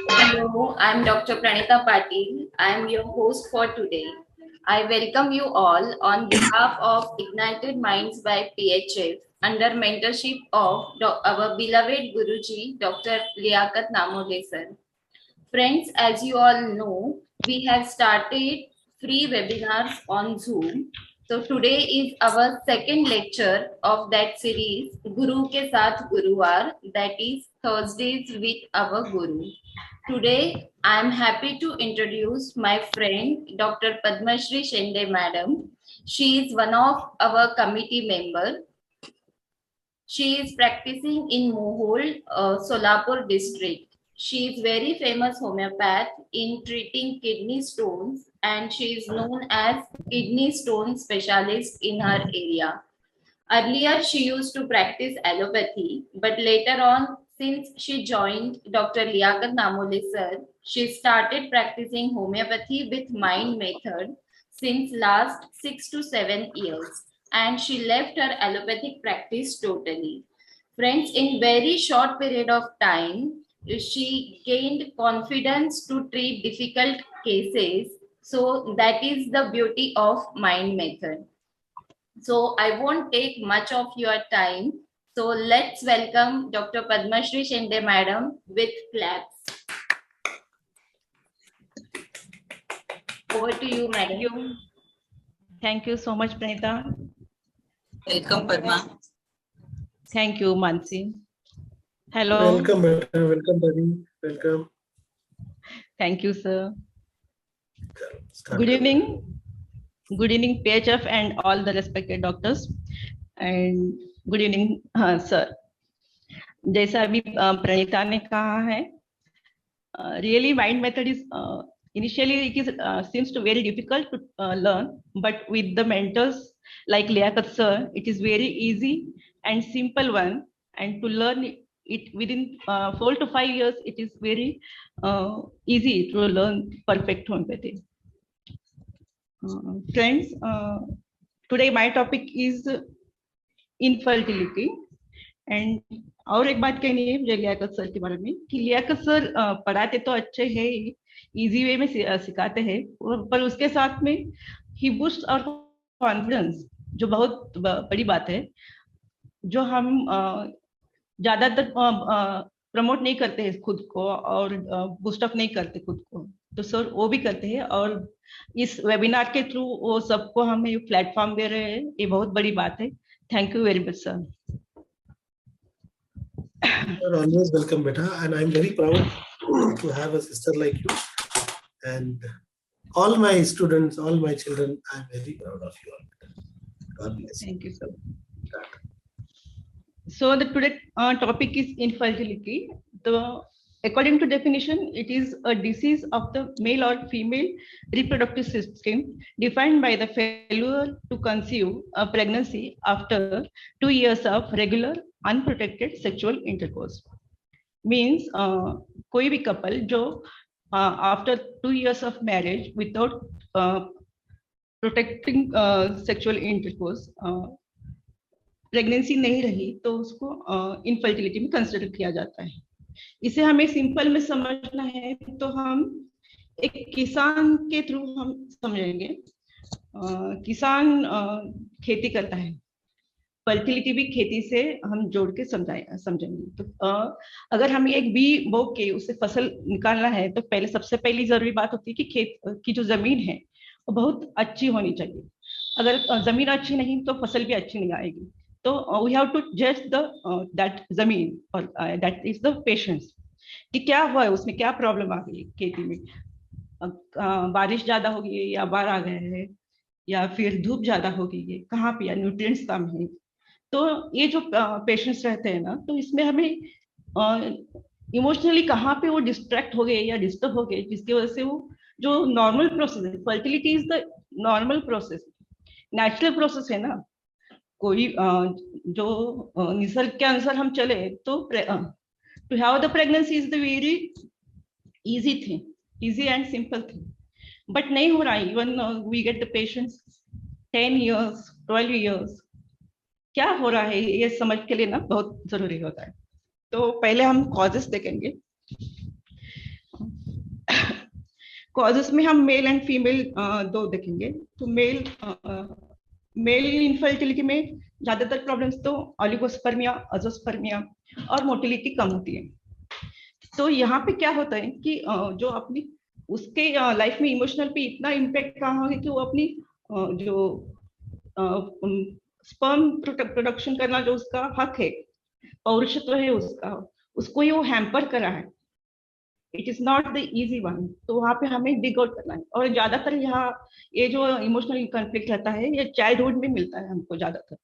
Hello, I'm Dr. Pranita Patil. I'm your host for today. I welcome you all on behalf of Ignited Minds by PHF under mentorship of our beloved Guruji, Dr. Liaquat Namode sir. Friends, as you all know, we have started free webinars on Zoom. So today is our second lecture of that series, Guru Ke Saath Guruvar, that is Thursdays with our Guru. Today, I am happy to introduce my friend Dr. Padmashri Shende Madam. She is one of our committee member. She is practicing in Mohol, Solapur district. She is very famous homeopath in treating kidney stones and she is known as kidney stone specialist in her area. Earlier, she used to practice allopathy, but later on, since she joined Dr. Liaquat Namole sir, she started practicing homeopathy with mind method since last 6 to 7 years, and she left her allopathic practice totally. Friends, in very short period of time, she gained confidence to treat difficult cases. So that is the beauty of mind method. So I won't take much of your time. So let's welcome Dr. Padmashri Shende Madam with claps. Over to you, Madam. Thank you. Thank you so much, Pranita. Welcome, Padma. Thank you, Mansi. Hello. Welcome, Buddy. Welcome. Thank you, sir. Start. Good evening. Good evening, PHF and all the respected doctors. And good evening, sir. जैसा अभी प्रणीता ने कहा है, really mind method is initially it is seems to very difficult to learn, but with the mentors like Liaquat sir, it is very easy and simple one, and to learn it within 4 to 5 years, it is very easy to learn perfect homeopathy. Friends, today my topic is infertility, and और एक बात कहनी है मुझे Liaquat sir के बारे में कि लियाकत सर पढ़ाते तो अच्छे हैं, इजी वे में सिखाते हैं, पर उसके साथ में ही बूस्ट और कॉन्फिडेंस, जो बहुत बड़ी बात है, जो हम ज्यादातर प्रमोट नहीं करते हैं खुद को और बूस्ट अप नहीं करते खुद को, तो सर वो भी करते हैं और इस वेबिनार के थ्रू वो सबको हमें प्लेटफॉर्म दे रहे हैं, ये बहुत बड़ी बात है. Thank you very much sir. You're always welcome, beta, and I'm very proud to have a sister like you. And all my students, all my children, I'm very proud of you all. God bless you. Thank you, sir. So the today topic is infertility. According to definition, it is a disease of the male or female reproductive system defined by the failure to conceive a pregnancy after 2 years of regular unprotected sexual intercourse. Means कोई भी couple जो after 2 years of marriage without protecting sexual intercourse pregnancy नहीं रही तो उसको infertility में consider किया जाता है. इसे हमें सिंपल में समझना है तो हम एक किसान के थ्रू हम समझेंगे. किसान खेती करता है, फर्टिलिटी भी खेती से हम जोड़ के समझेंगे. तो अगर हमें एक बी बो के उससे फसल निकालना है तो पहले सबसे पहली जरूरी बात होती है कि खेत की जो जमीन है वो बहुत अच्छी होनी चाहिए. अगर जमीन अच्छी नहीं तो फसल भी अच्छी नहीं आएगी. तो वी हैव टू जज दैट जमीन और दैट इज द पेशेंस कि क्या हुआ है, उसमें क्या प्रॉब्लम आ गई खेती में. बारिश ज्यादा हो गई है या बाढ़ आ गया है या फिर धूप ज्यादा हो गई है, कहाँ पे या न्यूट्रिएंट्स कम है. तो ये जो पेशेंट्स रहते हैं ना, तो इसमें हमें इमोशनली कहाँ पे वो डिस्ट्रैक्ट हो गए या डिस्टर्ब हो गए, जिसकी वजह से वो जो नॉर्मल प्रोसेस है, fertility is the normal process, natural process है ना. कोई जो निसर्ग के अनुसार हम चले तो to have the pregnancy is the very easy thing, easy and simple thing, but नहीं हो रहा है. Even we get the patients 10 years 12 years. क्या हो रहा है ये समझ के लिए ना बहुत जरूरी होता है. तो पहले हम कॉजेस देखेंगे। कॉजेस में हम मेल एंड फीमेल दो देखेंगे। तो मेल इनफर्टिलिटी में ज्यादातर प्रॉब्लम्स तो ओलिगोस्पर्मिया, अजोस्पर्मिया और मोटिलिटी कम होती है। तो यहाँ पे क्या होता है कि जो अपनी उसके लाइफ में इमोशनल पे इतना इम्पैक्ट कहाँ है कि वो अपनी जो स्पर्म प्रोडक्शन करना जो उसका हक है, पौरुषत्व है उसका, उसको ये वो हैम्पर करा है। It is not the easy one. तो वहाँ पे हमें डिग आउट करना है। और ज्यादातर यहाँ ये जो इमोशनल कॉन्फ्लिक्ट रहता है ये चाइल्डहुड में मिलता है हमको ज्यादातर।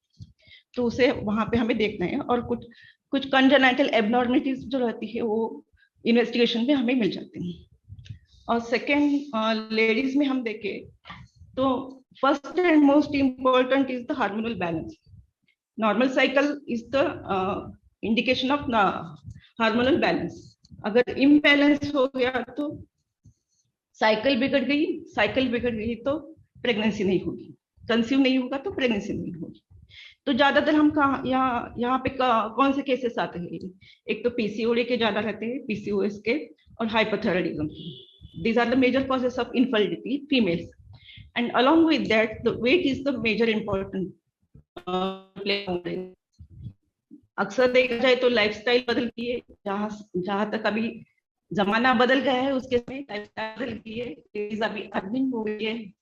तो उसे वहाँ पे हमें देखना है। और कुछ कुछ कंजेनाइटल एबनॉर्मलिटीज जो रहती है वो इन्वेस्टिगेशन में हमें मिल जाती है। और सेकेंड, लेडीज में हम देखें तो first and most important is the hormonal balance. Normal cycle is the indication of hormonal balance. अगर इम्बैलेंस हो गया तो साइकिल बिगड़ गई तो प्रेगनेंसी नहीं होगी, कंसीव नहीं होगा तो प्रेगनेंसी नहीं होगी। तो ज्यादातर हम कहाँ यहाँ पे कौन से केसेस आते हैं? एक तो पीसीओडी के ज्यादा रहते हैं, पीसीओएस के और hypothyroidism. These are the major causes of infertility females. And along with that the weight is the major important play. अक्सर देखा जाए तो लाइफस्टाइल बदलती है। जहां तक अभी जमाना बदल गया है उसके समय लाइफस्टाइल बदल गई है, अभी अर्निंग हो गई है,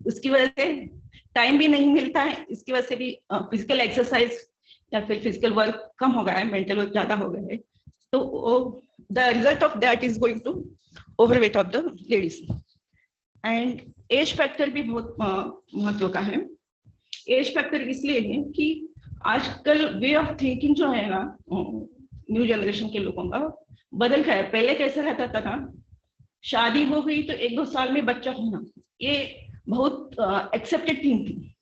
उसकी वजह से टाइम भी नहीं मिलता है। इसकी वजह से भी फिजिकल एक्सरसाइज या फिर फिजिकल वर्क कम हो गया है, मेंटल वर्क ज्यादा हो गया है। तो the result of that is going to overweight of the ladies. And age factor भी बहुत महत्व का है। एज फैक्टर इसलिए है कि आजकल वे ऑफ थिंकिंग जो है ना न्यू जनरेशन के लोगों का बदल गया है। पहले कैसे रहता था ना, शादी हो गई तो 1-2 साल में बच्चा होना ये बहुत एक्सेप्टेड थिंग थी।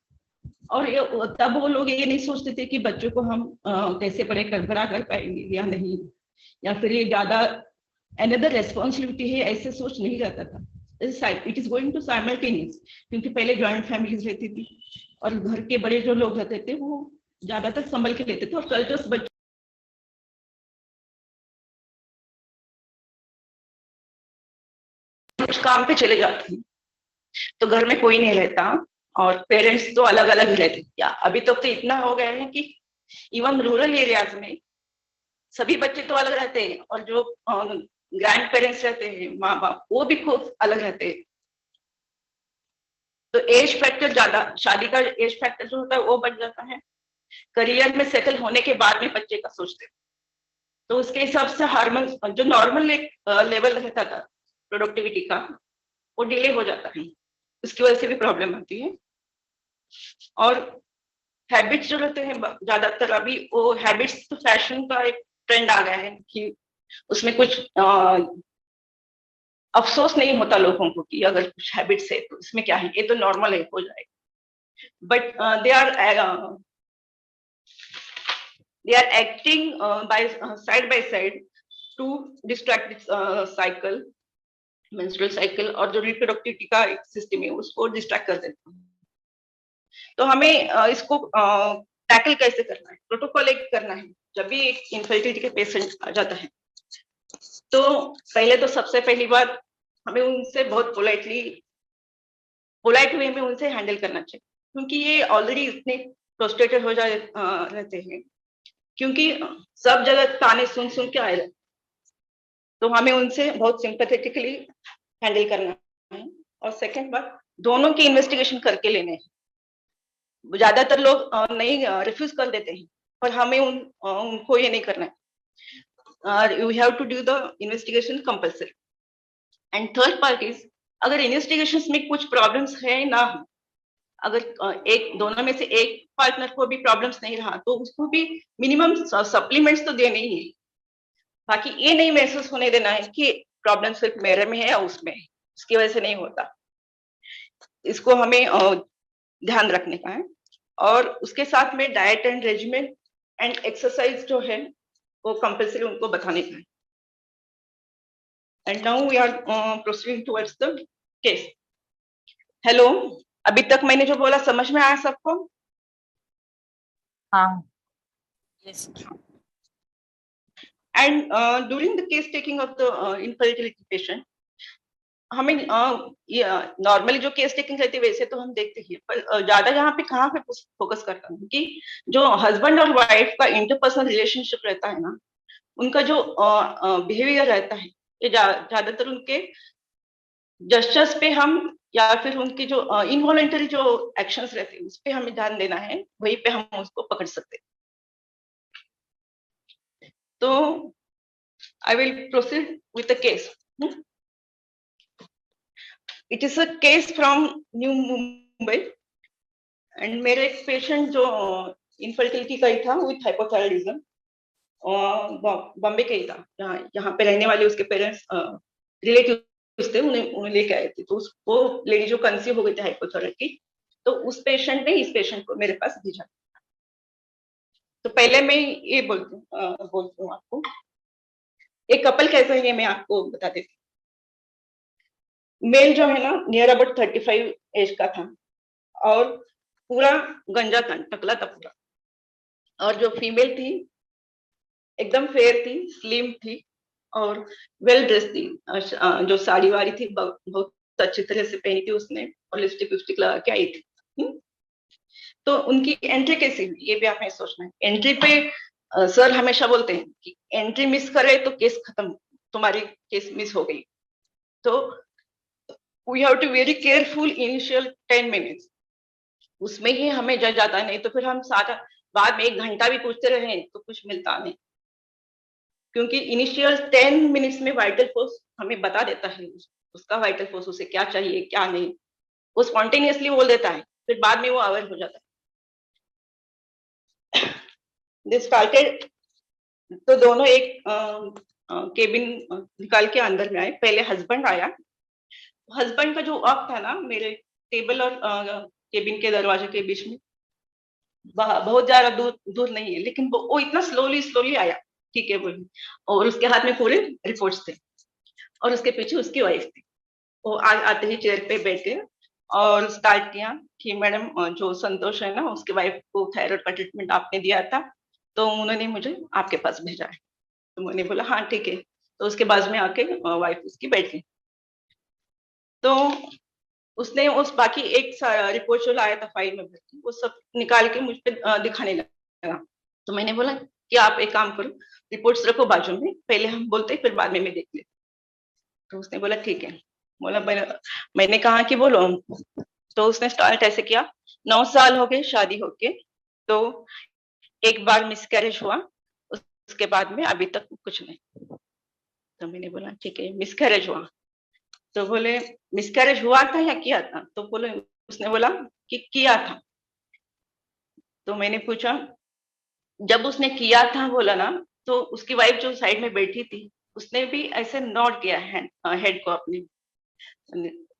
और तब वो लोग ये नहीं सोचते थे कि बच्चों को हम कैसे बड़ा कर पाएंगे या नहीं, या फिर ये ज्यादा अनदर रेस्पॉन्सिबिलिटी है, ऐसे सोच नहीं रहता था। It is going to simultaneous, क्योंकि पहले जॉइंट फैमिलीज रहती थी और घर के बड़े जो लोग रहते थे वो ज्यादातर संभल के लेते थे। और कल्चर्स बच्चे कुछ काम पे चले जाते हैं तो घर में कोई नहीं रहता और पेरेंट्स तो अलग अलग ही रहते। या अभी तो इतना हो गया है कि इवन रूरल एरियाज में सभी बच्चे तो अलग रहते हैं और जो ग्रैंड पेरेंट्स रहते हैं, माँ बाप, वो भी खूब अलग रहते हैं। तो एज फैक्टर ज्यादा, शादी का एज फैक्टर जो होता है वो बढ़ जाता है। करियर में सेटल होने के बाद में बच्चे का सोचते हैं तो उसके हिसाब से हार्मोन जो नॉर्मल एक लेवल रहता था प्रोडक्टिविटी का वो डिले हो जाता है। उसकी वजह से भी प्रॉब्लम आती है। और हैबिट्स जो रहते हैं ज्यादातर, अभी वो हैबिट्स तो फैशन का एक ट्रेंड आ गया है कि उसमें कुछ अफसोस नहीं होता लोगों को कि अगर कुछ हैबिट्स है तो इसमें क्या है, ये तो नॉर्मल है, हो जाएगा। But they are acting by side to distract this cycle, menstrual cycle, और जो रिप्रोडक्टिविटी का एक सिस्टम है उसको डिस्ट्रैक्ट कर देता है। तो हमें इसको टैकल कैसे करना है, प्रोटोकॉल एक करना है। जब भी एक इनफर्टिलिटी के पेशेंट आ जाता है तो पहले तो सबसे पहली बात हमें उनसे बहुत पोलाइट वे में उनसे हैंडल करना चाहिए, क्योंकि ये ऑलरेडी इतने फ्रस्ट्रेटेड हो जाए रहते हैं, क्योंकि सब जगह ताने सुन सुन के आए रहते। तो हमें उनसे बहुत सिंपैथेटिकली हैंडल करना है। और सेकंड बात, दोनों की इन्वेस्टिगेशन करके लेने हैं। ज्यादातर लोग नहीं रिफ्यूज कर देते हैं, पर हमें उनको ये नहीं करना है। You have to do the investigation compulsory. And third part is, अगर इन्वेस्टिगेशंस में कुछ प्रॉब्लम्स है ना, अगर एक दोनों में से एक पार्टनर को भी प्रॉब्लम्स नहीं रहा तो उसको भी मिनिमम सप्लीमेंट्स तो देने ही है। बाकी ये नहीं महसूस होने देना है कि प्रॉब्लम सिर्फ मेरे में है या उसमें है, उसकी वजह से नहीं होता। इसको हमें ध्यान रखने का है। और उसके साथ में diet and regiment and exercise जो है वो कंपल्सरी उनको बताने का है। And now we are proceeding towards the case. Hello, अभी तक मैंने जो बोला समझ में आया सबको? हाँ, yes. And during the case taking of the infertility patient, हमें नॉर्मली जो केस टेकिंग रहती है वैसे तो हम देखते ही, पर ज्यादा यहाँ पे कहाँ पे फोकस करता हूँ कि जो हस्बैंड और वाइफ का इंटरपर्सनल रिलेशनशिप रहता है ना, उनका जो बिहेवियर रहता है, ये ज्यादातर उनके जस्चर्स पे हम, या फिर उनके जो इनवॉलेंटरी जो एक्शंस रहते हैं उस पे हमें ध्यान देना है, वहीं पे हम उसको पकड़ सकते हैं. तो I will proceed with the case. It is a case from New Mumbai, and मेरे एक पेशेंट जो इनफर्टिलिटी का ही था विथ हाइपोथायराइडिज्म, बॉम्बे का ही था, यहाँ पे रहने वाले उसके पेरेंट्स रिलेटिव्स थे, उन्हें लेके आए थे. तो वो लेडी जो कंसीव हो गई थी हाइपोथायराइड, तो उस पेशेंट ने इस पेशेंट को मेरे पास भेजा. तो पहले मैं ये बोलती हूँ आपको, एक कपल कैसा है ये मैं आपको बता देती हूँ. मेल जो है ना नियर अबाउट 35 एज का था, और पूरा गंजा था, टकला था पूरा. और जो फीमेल थी एकदम फेयर थी, स्लिम थी, और वेल ड्रेस थी. जो साड़ी वाड़ी थी बहुत अच्छी तरह से पहनी थी उसने, और लिपस्टिक विपस्टिक लगा के आई थी. तो उनकी एंट्री कैसी हुई ये भी आपने सोचना है. एंट्री पे सर हमेशा बोलते हैं कि एंट्री मिस करे तो केस खत्म, तुम्हारी केस मिस हो गई. तो we have to very careful initial 10 minutes, उसमें ही हमें जज आता, नहीं तो फिर हम सारा बाद में 1 घंटा भी पूछते रहे तो कुछ मिलता नहीं. क्योंकि इनिशियल 10 मिनट्स में वाइटल फोर्स हमें बता देता है उसका वाइटल फोर्स, उसे क्या चाहिए क्या नहीं, वो स्पॉन्टेनियसली बोल देता है, फिर बाद में वो अवेयर हो जाता है. दे स्टार्टेड, तो दोनों एक केबिन निकाल के अंदर में आए. पहले हस्बैंड आया. हस्बैंड का जो वक्त था ना, मेरे टेबल और केबिन के दरवाजे के बीच में बहुत ज्यादा दूर नहीं है, लेकिन वो इतना स्लोली आया, ठीक है बोली. और उसके हाथ में पूरे रिपोर्ट्स थे, और उसके पीछे उसकी वाइफ थी. वो आते ही चेयर पे बैठे और स्टार्ट किया कि मैडम जो संतोष है ना, उसके वाइफ को थायराइड का ट्रीटमेंट आपने दिया था, तो उन्होंने मुझे आपके पास भेजा है. तो मैंने बोला हाँ ठीक है. तो उसके बाद में आके वाइफ उसकी बैठ गई. तो उसने उस बाकी एक रिपोर्ट जो लाया था फाइल में भर, वो सब निकाल के मुझ पे दिखाने लगा. तो मैंने बोला कि आप एक काम करो, रिपोर्ट्स रखो बाजू में, पहले हम बोलते फिर बाद में मैं देख लेती. तो उसने बोला ठीक है. बोला मैंने कहा कि बोलो. तो उसने स्टार्ट ऐसे किया, 9 साल हो गए शादी होके, तो एक बार मिसकैरेज हुआ, उसके बाद में अभी तक कुछ नहीं. तो मैंने बोला ठीक है मिसकैरेज हुआ. तो बोले मिसकैरेज हुआ था या किया था? तो बोले, उसने बोला कि किया था. तो मैंने पूछा, जब उसने किया था बोला ना, तो उसकी वाइफ जो साइड में बैठी थी उसने भी ऐसे नॉड किया हेड को अपनी.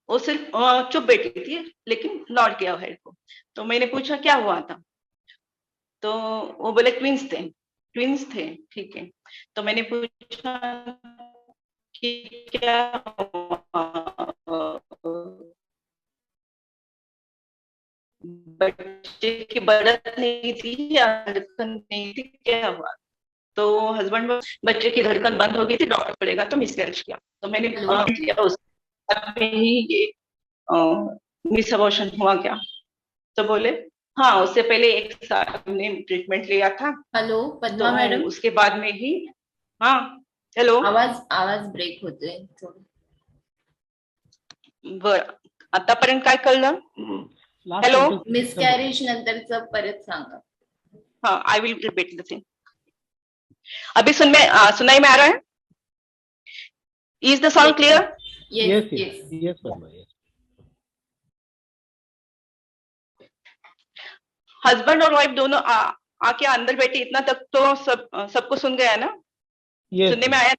वो सिर्फ चुप बैठी थी लेकिन नॉड किया हेड को. तो मैंने पूछा क्या हुआ था? तो वो बोले ट्विंस थे. ठीक है. तो मैंने पूछा कि क्या बच्चे की बढ़त नहीं थी या धड़कन नहीं थी, क्या हुआ? तो हस्बैंड बच्चे की धड़कन बंद हो गई थी, डॉक्टर पड़ेगा तो मिसकैरेज किया. तो मैंने किया उसमें ही ये मिस अबॉर्शन हुआ क्या? तो बोले हाँ, उससे पहले 1 साल हमने ट्रीटमेंट लिया था. हेलो पद्मा मॅडम, उसके बाद में ही हाँ हॅलो, आवाज ब्रेक होतोय थोडं. बरं, आतापर्यंत काय कळलं? हेलो, मिसकॅरेज नंतरचं परत सांगा. हाँ, I will repeat the thing. अभी सुनाई में आ रहा है? Is the sound clear? Yes. Husband और वाइफ दोनों आके अंदर बैठे, इतना तक तो सबको सुन गया ना? सुनने में आया?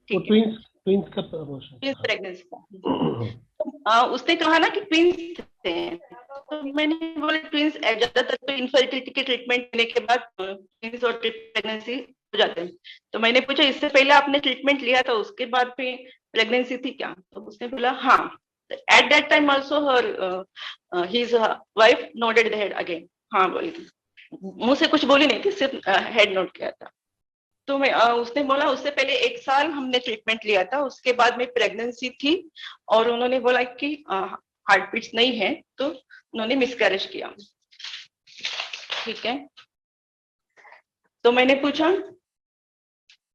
ट्विंस का प्रमोशन, प्रेगनेंसी का. उसने कहा ना कि ट्विंस थे. तो मैंने बोला ट्विंस ज्यादातर तो इनफर्टिलिटी के ट्रीटमेंट लेने के बाद ट्विंस और प्रेगनेंसी हो जाते हैं. तो मैंने पूछा इससे पहले आपने ट्रीटमेंट लिया था, उसके बाद फिर प्रेगनेंसी थी क्या? तो उसने बोला हाँ. At that time also her his wife nodded the head again. हाँ बोली थी, मुंह से कुछ बोली नहीं थी, सिर्फ हेड नोट किया था. तो मैं उसने बोला उससे पहले 1 साल हमने ट्रीटमेंट लिया था, उसके बाद में प्रेगनेंसी थी और उन्होंने बोला कि हार्ट बीट्स नहीं है, तो उन्होंने मिसकैरेज किया। ठीक है, तो मैंने पूछा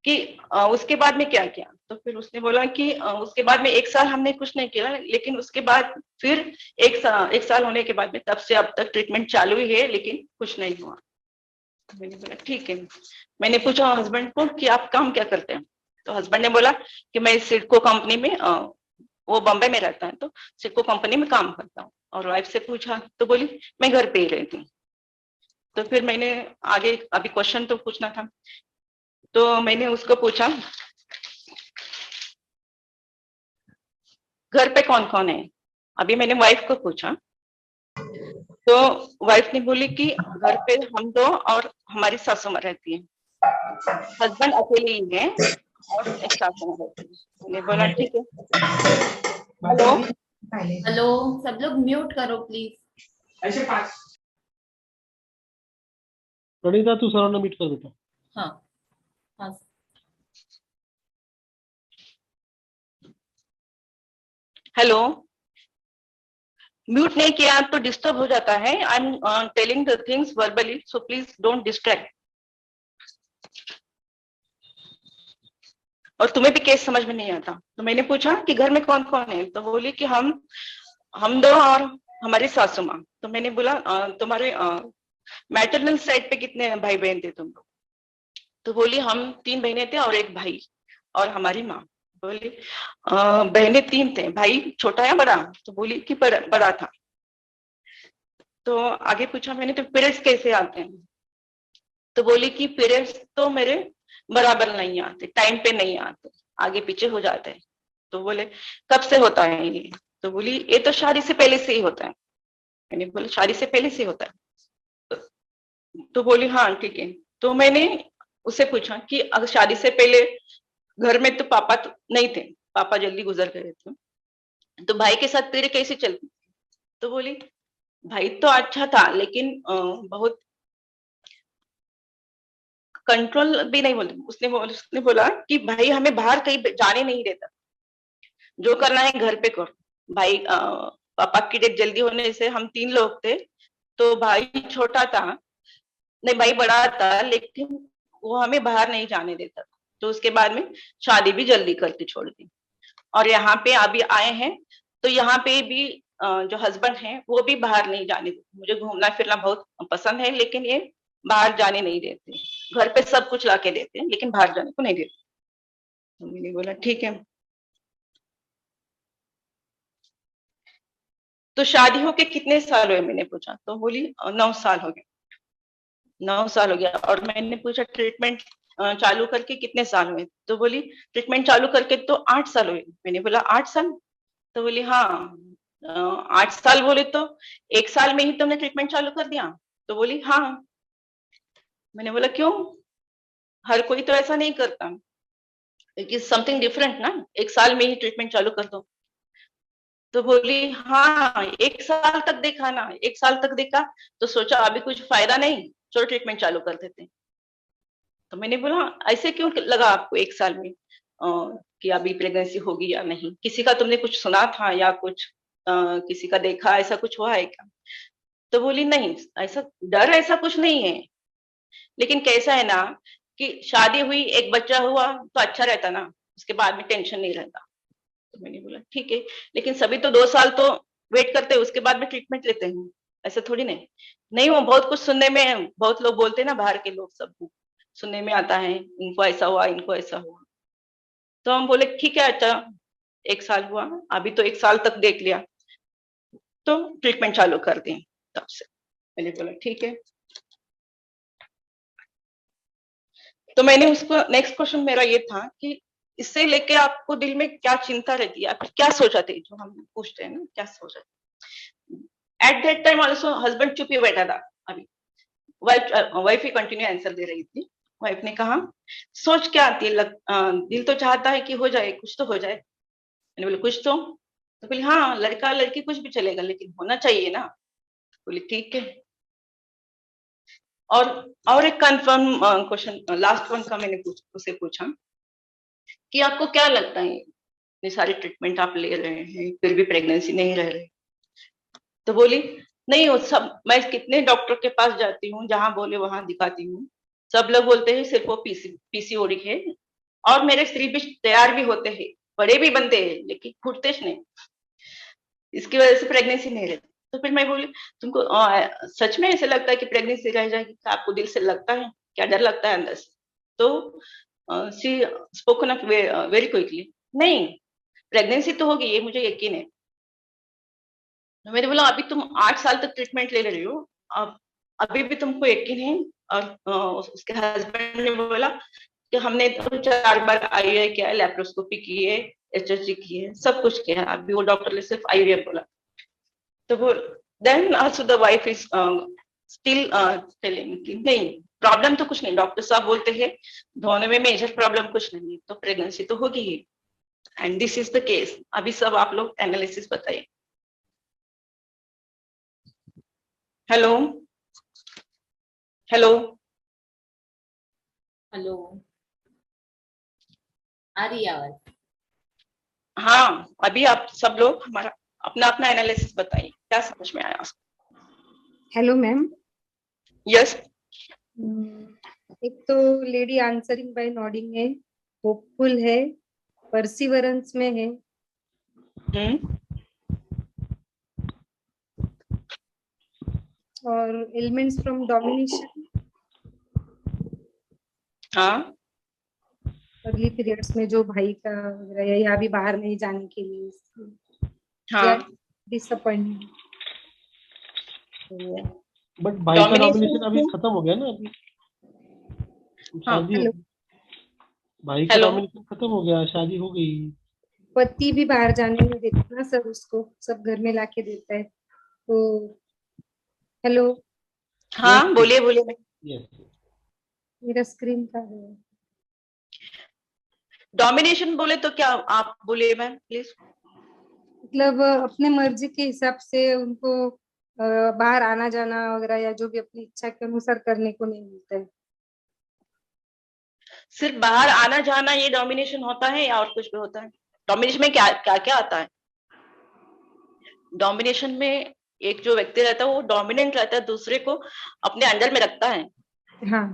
कि उसके बाद में क्या किया, तो फिर उसने बोला कि उसके बाद में 1 साल हमने कुछ नहीं किया, लेकिन उसके बाद फिर 1 साल होने के बाद में तब से अब तक ट्रीटमेंट चालू ही है, लेकिन कुछ नहीं हुआ। तो मैंने बोला ठीक है। मैंने पूछा हस्बैंड को कि आप काम क्या करते हैं, तो हस्बैंड ने बोला कि मैं सिडको कंपनी में, वो बॉम्बे में रहता है, तो सिडको कंपनी में काम करता हूँ। और वाइफ से पूछा तो बोली मैं घर पे ही रहती हूँ। तो फिर मैंने आगे अभी क्वेश्चन तो पूछना था, तो मैंने उसको पूछा घर पे कौन कौन है। अभी मैंने वाइफ को पूछा, तो वाइफ ने बोली कि घर पे हम दो और हमारी सासू माँ रहती है, हस्बैंड अकेले ही है और एक सासू माँ रहती है। मैंने बोला ठीक है। हेलो हेलो, सब लोग म्यूट करो प्लीज। प्रणीता तू सराउंड मीट कर बेटा। हाँ हाँ। हेलो, म्यूट नहीं किया तो डिस्टर्ब हो जाता है। I am telling the things verbally, so please don't distract. और तुम्हें भी केस समझ में नहीं आता। तो मैंने पूछा कि घर में कौन कौन है, तो बोली कि हम दो और हमारी सासू माँ। तो मैंने बोला तुम्हारे मैटरनल साइड पे कितने भाई बहन थे तुम लोग, तो बोली हम 3 बहनें थे और एक भाई और हमारी माँ। बोली बहनें 3 थे, भाई छोटा या बड़ा, तो बोली कि बड़ा था। तो आगे पूछा मैंने तो पीरियड्स कैसे आते हैं, तो बोली कि पीरियड्स तो मेरे बराबर नहीं आते, टाइम पे नहीं आते, आगे पीछे हो जाते हैं। तो बोले कब से होता है ये, तो बोली ये तो शादी से पहले से ही होता है। मैंने बोला शादी से पहले से होता है, तो बोली हाँ ठीक है। तो मैंने उससे पूछा कि अगर शादी से पहले घर में तो पापा तो नहीं थे, पापा जल्दी गुजर गए थे, तो भाई के साथ तेरे कैसे चलती। तो बोली भाई तो अच्छा था, लेकिन बहुत कंट्रोल भी नहीं बोलते। उसने बोला कि भाई हमें बाहर कहीं जाने नहीं देता, जो करना है घर पे करो। भाई पापा की डेथ जल्दी होने से हम 3 लोग थे, तो भाई छोटा था, नहीं भाई बड़ा था, लेकिन वो हमें बाहर नहीं जाने देता था। तो उसके बाद में शादी भी जल्दी करके छोड़ दी। और यहाँ पे अभी आए हैं, तो यहाँ पे भी जो हस्बैंड है वो भी बाहर नहीं जाने देते। मुझे घूमना फिरना बहुत पसंद है, लेकिन ये बाहर जाने नहीं देते। घर पे सब कुछ ला के देते हैं, लेकिन बाहर जाने को नहीं देते। तो मैंने बोला ठीक है। तो शादी होके कितने साल हुए, मैंने पूछा, तो बोली 9 साल हो गए। 9 साल हो गया। और मैंने पूछा ट्रीटमेंट चालू करके कितने साल हुए, तो बोली ट्रीटमेंट चालू करके तो 8 साल हुए। मैंने बोला 8 साल, तो बोली हाँ 8 साल बोले तो 1 साल में ही तुमने ट्रीटमेंट चालू कर दिया। तो बोली हाँ। मैंने बोला क्यों, हर कोई तो ऐसा नहीं करता, इट इज समथिंग डिफरेंट ना, 1 साल में ही ट्रीटमेंट चालू कर दो। तो बोली हाँ 1 साल तक देखा ना, 1 साल तक देखा तो सोचा अभी कुछ फायदा नहीं, चलो ट्रीटमेंट चालू कर देते। तो मैंने बोला ऐसे क्यों लगा आपको 1 साल में कि अभी प्रेगनेंसी होगी या नहीं, किसी का तुमने कुछ सुना था या कुछ किसी का देखा, ऐसा कुछ हुआ है क्या। तो बोली नहीं ऐसा डर ऐसा कुछ नहीं है, लेकिन कैसा है ना कि शादी हुई एक बच्चा हुआ तो अच्छा रहता ना, उसके बाद में टेंशन नहीं रहता। तो मैंने बोला ठीक है, लेकिन सभी तो 2 साल तो वेट करते हैं, उसके बाद में ट्रीटमेंट लेते हैं, ऐसा थोड़ी नहीं। नहीं वो बहुत कुछ सुनने में, बहुत लोग बोलते हैं ना, बाहर के लोग सब सुनने में आता है इनको ऐसा हुआ इनको ऐसा हुआ। तो हम बोले ठीक है अच्छा 1 साल हुआ, अभी तो 1 साल तक देख लिया, तो ट्रीटमेंट चालू कर दें। तब से मैंने बोला ठीक है। तो मैंने उसको नेक्स्ट क्वेश्चन मेरा ये था कि इससे लेके आपको दिल में क्या चिंता रहती है, आप क्या सोचा थे, जो हम पूछते हैं ना क्या सोचा थे। At that time also husband चुप ही बैठा था। अभी वाइफ ही कंटिन्यू आंसर दे रही थी। वाइफ ने कहा सोच क्या आती है, दिल तो चाहता है कि हो जाए, कुछ तो हो जाए। मैंने बोले कुछ तो बोली हाँ लड़का लड़की कुछ भी चलेगा, लेकिन होना चाहिए ना। बोली ठीक है। और एक कंफर्म क्वेश्चन, लास्ट वन का मैंने उसे पूछा कि आपको क्या लगता है ये सारी ट्रीटमेंट आप ले रहे हैं फिर भी प्रेगनेंसी नहीं रह रही? तो बोली नहीं, वो सब मैं कितने डॉक्टर के पास जाती हूँ, जहां बोले वहां दिखाती हूँ, सब लोग बोलते हैं सिर्फ वो पीसीओडी है, और मेरे स्त्री भी तैयार भी होते हैं, बड़े भी बनते हैं, लेकिन फूटते नहीं, इसकी वजह से प्रेगनेंसी नहीं रहती। तो फिर मैं बोली तुमको सच में ऐसे लगता है कि प्रेगनेंसी रह जाएगी? आपको दिल से लगता है क्या, डर लगता है अंदर से? तो she spoken up very quickly, नहीं प्रेगनेंसी तो होगी, ये मुझे यकीन है। मैंने बोला अभी तुम 8 साल तक ट्रीटमेंट ले रही हो, अब अभी भी तुमको यकीन है? और उसके हस्बैंड ने बोला कि हमने तो 4 बार आईवीआई किया है, लैप्रोस्कोपी की है, एचएसजी की है, सब कुछ किया है, अभी वो डॉक्टर ने सिर्फ आईवीएफ बोला। तो वो then also the wife is still telling कि नहीं प्रॉब्लम तो कुछ नहीं, डॉक्टर साहब बोलते हैं धोने में मेजर प्रॉब्लम कुछ नहीं है, तो प्रेगनेंसी तो होगी ही, and this is the case. अभी सब आप लोग एनालिसिस बताइए। हेलो हेलो हेलो, आ रही है आवाज? हाँ, अभी आप सब लोग हमारा अपना अपना एनालिसिस बताइए, क्या समझ में आया? Hello ma'am. यस। एक तो लेडी आंसरिंग बाय नॉडिंग है, होपफुल है, परसिवरेंस में है, और एलिमेंट्स फ्रॉम डोमिनेशन। हाँ, अर्ली पीरियड्स में जो भाई का वगैरह या भी बाहर नहीं जाने के लिए, हाँ, डिसअपॉइंटमेंट। बट भाई का Domination नॉमिनेशन अभी खत्म हो गया ना, अभी हाँ, शादी हो हेलो। गई। भाई का हेलो। नॉमिनेशन खत्म हो गया, शादी हो गई। पति भी बाहर जाने नहीं देता ना सर, उसको सब घर में लाके देता है। तो हेलो, हाँ, बोलिए बोलिए। यस, मेरा स्क्रीन का है। डोमिनेशन बोले तो क्या आप बोलिए मैम प्लीज। मतलब अपने मर्जी के हिसाब से उनको बाहर आना जाना वगैरह या जो भी अपनी इच्छा के अनुसार करने को नहीं मिलता है। सिर्फ बाहर आना जाना ये डोमिनेशन होता है या और कुछ भी होता है? डोमिनेशन में क्या क्या क्या आता है? डोमिनेशन में एक जो व्यक्ति रहता है वो डोमिनेंट रहता है, दूसरे को अपने अंडर में रखता है हाँ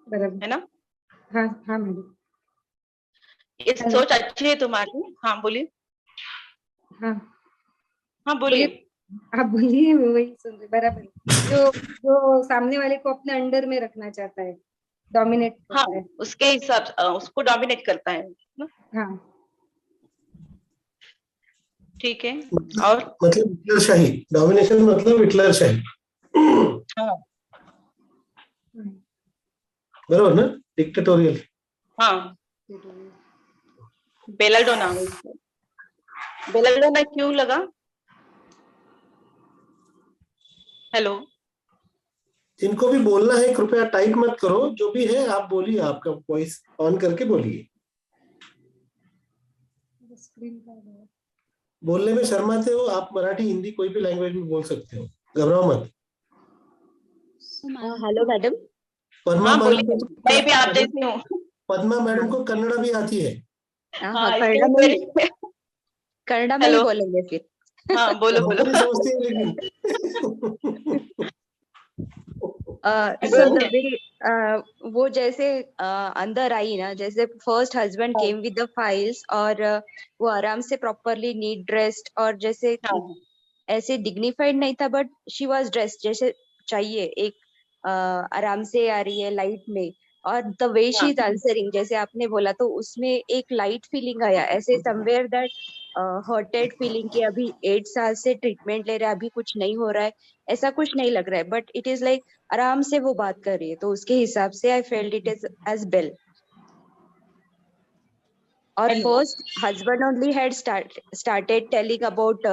बराबर। ना? हाँ हाँ मैडम। ये सोच अच्छी है तुम्हारी। हाँ बोलिए। हाँ हाँ बोलिए। आप बोलिए, मैं वही सुन रही। बराबर, जो जो सामने वाले को अपने अंडर में रखना चाहता है, डोमिनेट हाँ, करता है। उसके हिसाब से उसको डोमिनेट करता है ना? हाँ ठीक है। और मतलब हिटलरशाही, डोमिनेशन मतलब हिटलरशाही। हाँ, बरोबर ना, डिक्टेटोरियल। हाँ, बेलाडोना। बेलाडोना क्यों लगा? हेलो, जिनको भी बोलना है कृपया टाइप मत करो, जो भी है आप बोलिए, आपका वॉइस ऑन करके बोलिए। बोलने में शर्माते हो आप, मराठी हिंदी कोई भी लैंग्वेज में बोल सकते हो, घबराओ मत। Hello madam. पद्मा हाँ मैडम बोलिए, को, मैं भी आप जैसी हूँ। पद्मा मैडम को कन्नड़ा भी आती है। हाँ, कन्नड़ा में ही हेलो। बोलेंगे फिर। हाँ बोलो हमको बोलो। नहीं समझती है लेकिन सो द वे वो जैसे अंदर आई ना, जैसे first husband came with the files, और वो आराम से प्रॉपरली नीट ड्रेस्ड, और जैसे हाँ, ऐसे डिग्निफाइड नहीं था, बट शी वाज ड्रेस्ड जैसे चाहिए, एक आराम से आ रही है लाइट में, और the way she is answering जैसे आपने बोला, तो उसमें एक लाइट फीलिंग आया, ऐसे समवेयर दैट हर्टेड फीलिंग कि अभी 8 साल से ट्रीटमेंट ले रहा है, अभी कुछ नहीं हो रहा है, ऐसा कुछ नहीं लग रहा है, बट इट इज लाइक आराम से वो बात कर रही है, तो उसके हिसाब से I felt it is as well. और first husband only had started telling about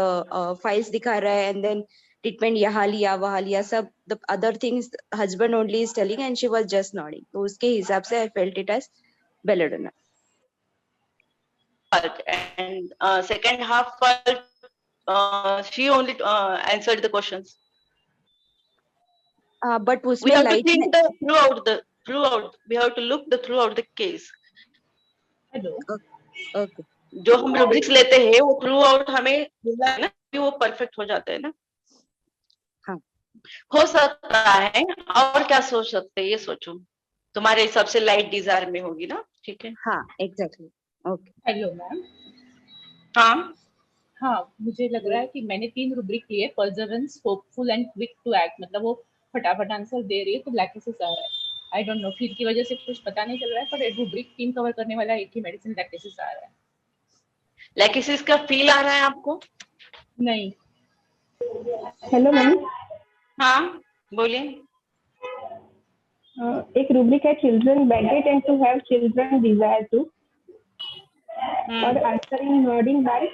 files दिखा रहा है, एंड देन ट्रीटमेंट यहाँ लिया वहाँ लिया, सब the other things husband only is telling, and she was just nodding, तो उसके हिसाब से I felt it as belladonna. and second half she only answered the questions. But We उसमें have to light think the throughout. We have to look the throughout the case. Okay जो हम rubrics लेते हैं वो throughout हमें मिला है ना कि वो perfect हो जाता है ना. हाँ. हो सकता है और क्या सोच सकते हैं ये सोचो. तुम्हारे हिसाब से लाइट डिजायर में होगी ना. ठीक है. हाँ एग्जैक्टली. ओके. Hello ma'am. हाँ. हाँ, मुझे लग रहा है कि मैंने 3 रुब्रिक लिए, perseverance, hopeful and quick to act. मतलब वो फटाफट आंसर दे रही है तो लैक्टेसिस आ रहा है. आई डोंट नो फील की वजह से कुछ पता नहीं चल रहा है, पर रुब्रिक 3 कवर करने वाला एक ही मेडिसिन लैक्टेसिस आ रहा है. लैक्टेसिस का फील आ रहा है आपको? नहीं. Hello ma'am. हाँ बोलिए. एक रूब्रिक है children beget and to have children desire to, और answering nodding by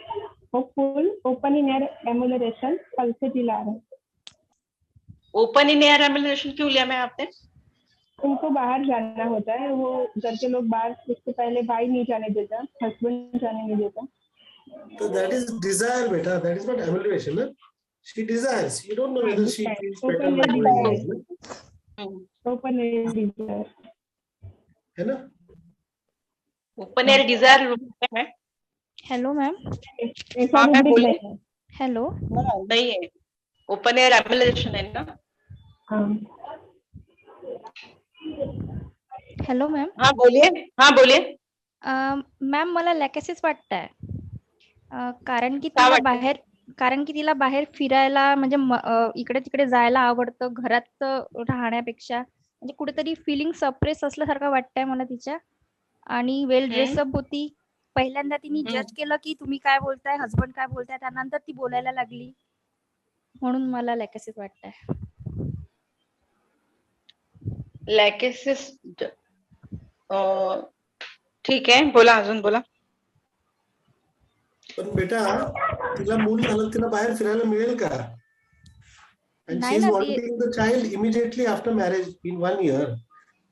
hopeful open in air emulation कल से दिला रहे हैं. ओपन इन एयर एमुलेशन क्यों लिया मैं आपने? उनको बाहर जाना होता है, वो घर के लोग बाहर, उससे पहले भाई नहीं जाने देता, हस्बैंड जाने नहीं देता. So that is desire, beta. That is not evaluation. Na? She desires. You don't know whether she feels better by doing it. Open air desire है ना? ओपन एयर डिजायर है. Hello ma'am. ऐसा rubric नहीं है. Hello. नहीं है. Open air emulation है ना. Hello ma'am. हाँ बोलिए. हाँ बोलिए. मॅम मला लॅकेसिस वाटतंय, कारण की का तिला बाहेर फिरायला म्हणजे इकडे तिकडे जायला आवडतं, घरात राहण्यापेक्षा. म्हणजे कुठेतरी फिलिंग सप्रेस असल्यासारखं वाटतंय मला तिच्या. आणि वेल ड्रेसअप होती. पहिल्यांदा तिने जज केलं की तुम्ही काय बोलताय, हस्बंड काय बोलताय, त्यानंतर ती बोलायला लागली. म्हणून मला लॅकेसिस वाटतंय. लॅकेसिस ठीक आहे. बोला अजून बोला. पण बेटा तिला मूल झालं, तिला बाहेर फिरायला मिळेल का? And she is wanting the child immediately after marriage in 1 year,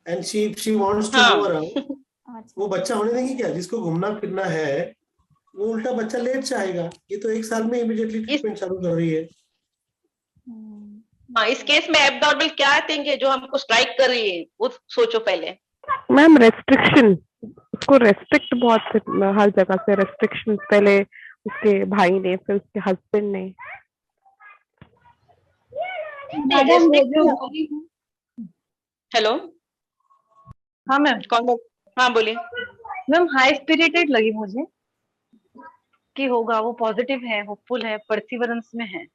and she wants to go around. वो बच्चा होने देंगी क्या? जिसको घूमना फिरना है वो उल्टा बच्चा लेट चाहेगा. ये तो 1 साल में इमीडिएटली ट्रीटमेंट चालू कर रही है. हाँ, इस केस में एब्नॉर्मल क्या देंगे जो हमको स्ट्राइक कर रही है वो सोचो पहले. मैम रेस्ट्रिक्शन, उसको रेस्ट्रिक्ट बहुत हर जगह से रेस्ट्रिक्शन, पहले उसके भाई ने, फिर उसके हस्बैंड ने. हेलो. हाँ मैम. कौन? हाँ बोलिए. मैम हाई स्पिरिटेड लगी मुझे कि होगा, वो पॉजिटिव है, होपफुल है, परसिवरेंस में है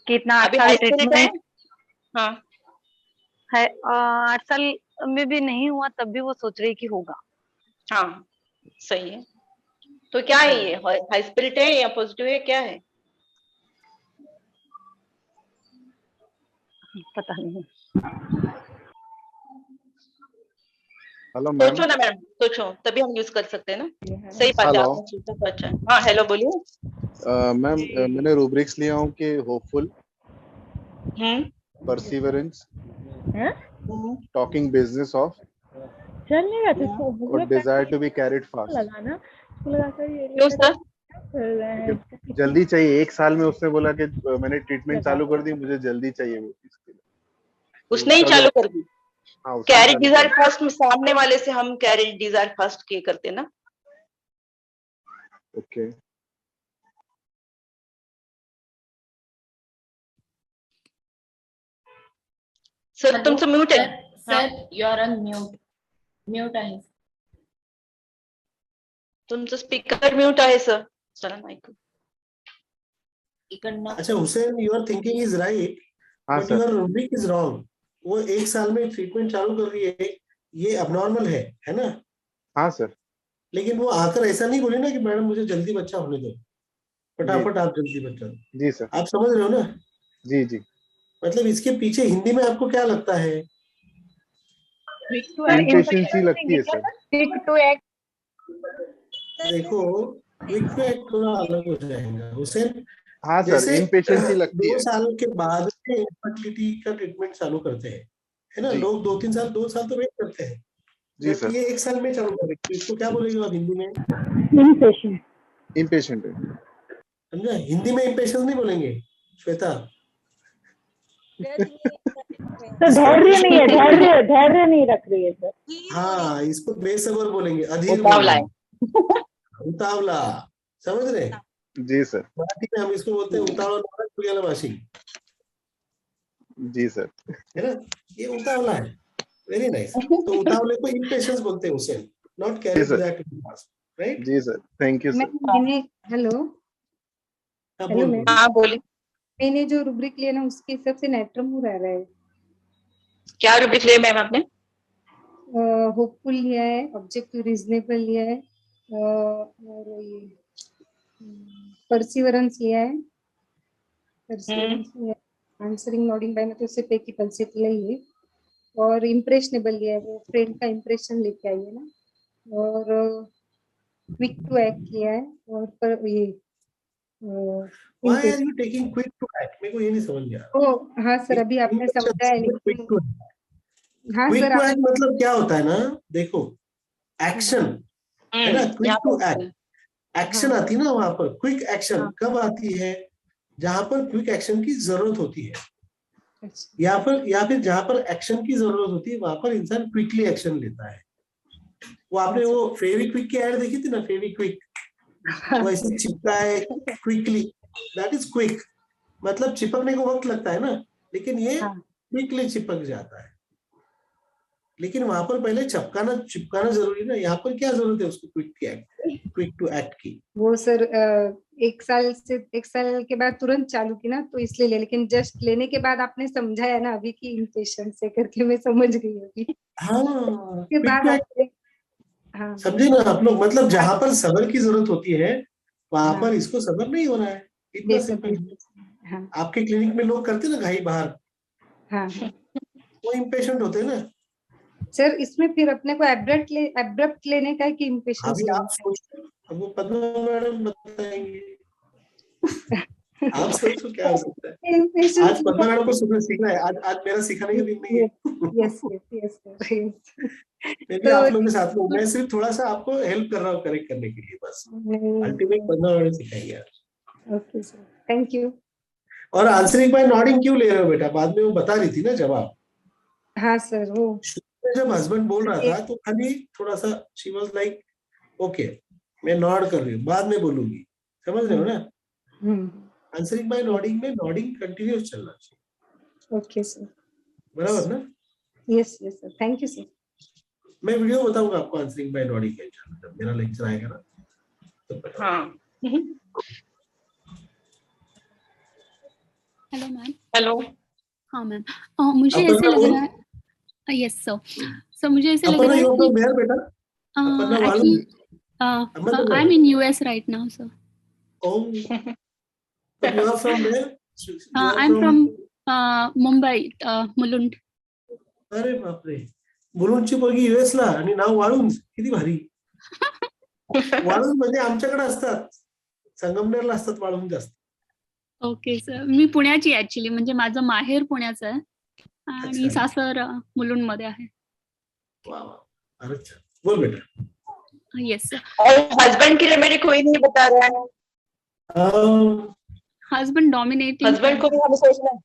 कि इतना अच्छा ट्रीटमेंट हाँ है. 8 साल में भी नहीं हुआ तब भी वो सोच रही कि होगा. हाँ सही है. तो क्या है ये, हाई स्पिरिट है या पॉजिटिव है, क्या है? पता नहीं. Hello ma'am. सोचो ना मैम, सोचो तभी हम यूज कर सकते हैं ना. सही बात है. आपने सोचा तो अच्छा. हाँ हेलो बोलिए. मैम मैंने रूब्रिक्स लिया हूँ कि hopeful, perseverance, talking business of, और desire to be carried fast. क्यों सर? जल्दी चाहिए. 1 साल में उसने बोला कि मैंने ट्रीटमेंट चालू कर दी, मुझे जल्दी चाहिए वो इसके लिए. उसने ही चालू कर दी. हाँ, कैरिड डिजायर फर्स्ट में सामने वाले से हम कैरिड डिजायर फर्स्ट किए करते ना. ओके. सर तुमचं म्यूट आहे. Sir you are on mute. Mute आहे. तुमचं स्पीकर म्यूट आहे सर. चला माइक इकडनं. अच्छा Hussain, you are thinking is right, but your rubric is wrong. वो 1 साल में ट्रीटमेंट चालू कर रही है, ये अबनॉर्मल है ना? हाँ सर. लेकिन वो आकर ऐसा नहीं बोले ना कि मैडम मुझे जल्दी बच्चा होने दो, फटाफट आप जल्दी बच्चा. जी सर. आप समझ रहे हो ना? जी जी. मतलब इसके पीछे हिंदी में आपको क्या लगता है? इम्पेशेंसी लगती है सर. Quick to act. देखो क्विक टू एक्ट थोड़ा अलग हो जाएगा हुसैन. हाँ सर, इम्पेशेंसी लगती है. 2 साल के बाद इनफर्टिलिटी का ट्रीटमेंट चालू करते हैं, है ना? लोग 2-3 साल, 2 साल तो वेट करते हैं. जी सर. ये 1 साल में चालू करेंगे. इसको क्या बोलेंगे आप हिंदी में? इम्पेशेंट है. समझा? हिंदी में इम्पेशेंस नहीं बोलेंगे श्वेता. तो धैर्य नहीं है, धैर्य नहीं रख रही है सर। हाँ, इसको बेसब्र बोलेंगे, अधीर उतावला है। बोलेंगे। उतावला, समझ रहे? जी सर। मराठी में हम इसको बोलते हैं उतावला नारळ फुग्याला माशी, जी सर। है ना? ये उतावला है। Very nice. तो उतावले को इम्पेशंस बोलते हैं उसे, not carry that fast, right? जी सर, थैंक यू सर। मैंने हेलो हेलो मैम, हाँ बोलिए। मैंने जो रूब्रिक लिया ना उसके हिसाब से नेट्रम हो रहा है। क्या रूब्रिक लिया मैम आपने? होपफुल लिया है, ऑब्जेक्टिव रीजनेबल लिया है, और ये परसिवरेंस लिया है, आंसरिंग नोडिंग बाय मतलब उससे पे की कंसेप्ट लिया है, और इम्प्रेशनेबल लिया है, वो फ्रेंड का इम्प्रेशन लेके आई है ना, और क्विक टू एक्ट लिया है, और पर ये Why are you taking quick to act? मेरे को ये नहीं समझ गया। ओ हाँ सर, अभी आपने समझा है, क्विक टू हाँ सर, एक्ट मतलब क्या होता है ना, देखो एक्शन है ना, क्विक टू एक्ट, एक्शन आती है ना वहां पर। क्विक एक्शन कब आती है? जहां पर क्विक एक्शन की जरूरत होती है, या फिर जहां पर एक्शन की जरूरत होती है वहां पर इंसान क्विकली एक्शन लेता है। वो आपने वो फेविक्विक की एड देखी थी ना, फेविक्विक, वो ऐसे चिपका है क्विकली, दैट इज क्विक। मतलब चिपकने को वक्त लगता है ना, लेकिन ये क्विकली चिपक जाता है। लेकिन वहां पर पहले चिपकाना जरूरी ना, यहाँ पर क्या जरूरत है उसको क्विक टू एक्ट की? वो सर 1 साल के बाद तुरंत चालू की ना, तो इसलिए ले, लेकिन जस्ट लेने के बाद आपने समझाया ना अभी की इम्पेशेंस से करके मैं समझ गई अभी। हाँ, के बाद समझे ना आप लोग? मतलब जहां पर सब्र की जरूरत होती है वहां पर इसको सब्र नहीं हो रहा है, इतना सिंपल। आपके क्लिनिक में लोग करते ना घाई बाहर, वो इम्पेशेंट होते हैं ना सर। इसमें फिर अपने को एब्रप्ट लेने का कि इम्पेशेंस? अभी आप सोचो, अब वो पद्मा मैडम बताएंगे। आप सोचो क्या हो सकता है। आज पद्मा मैडम को सुबह सीखना है, आज मेरा सिखाने का दिन नहीं है। यस मैं भी आप लोगों के साथ में, मैं सिर्फ थोड़ा सा आपको हेल्प कर रहा हूँ करेक्ट करने के लिए, बस। अल्टीमेट पद्मा मैडम सिखाएंगे आज। Okay sir, thank you. और आंसरिंग बाय नॉडिंग क्यों ले रहे हो बेटा? बाद में वो बता रही थी ना जवाब। हाँ सर, वो जब हस्बैंड बोल रहा था तो खाली थोड़ा सा शी वाज लाइक ओके, मैं नॉड कर रही हूँ, बाद में बोलूंगी, समझ रहे हो ना? आंसरिंग बाय नॉडिंग में नॉडिंग कंटिन्यूस चलना चाहिए। ओके सर, बराबर ना? Yes sir, thank you sir. मैं वीडियो बताऊंगा आपको आंसरिंग बाय नॉडिंग का, जब मेरा लेक्चर आएगा ना तो। हाँ हेलो मैम। हेलो। हाँ मैम, मुझे ऐसे लग रहा है, यस सर, मुझे ऐसे लग रहा है कि actually I'm in US right now, sir. Oh, but you are from where? I'm from Mumbai, Mulund. अरे बापरे, मुलुंडची पोरगी US ला आणि नाव वाळुंज, किती भारी. वाळुंज म्हणजे आमच्याकडे असतात, संगमनेरला असतात वाळुंज जास्त. ओके सर, मी पुण्याची ऍक्च्युली, म्हणजे माझं माहेर पुण्याचं आहे आणि सासर मुलुंड मध्ये आहे. अच्छा, बोल बेटा. Yes sir. और हस्बैंड के लिए मेरे कोई नहीं बता रहा है. Husband dominating. हस्बैंड को भी हमें सोचना है.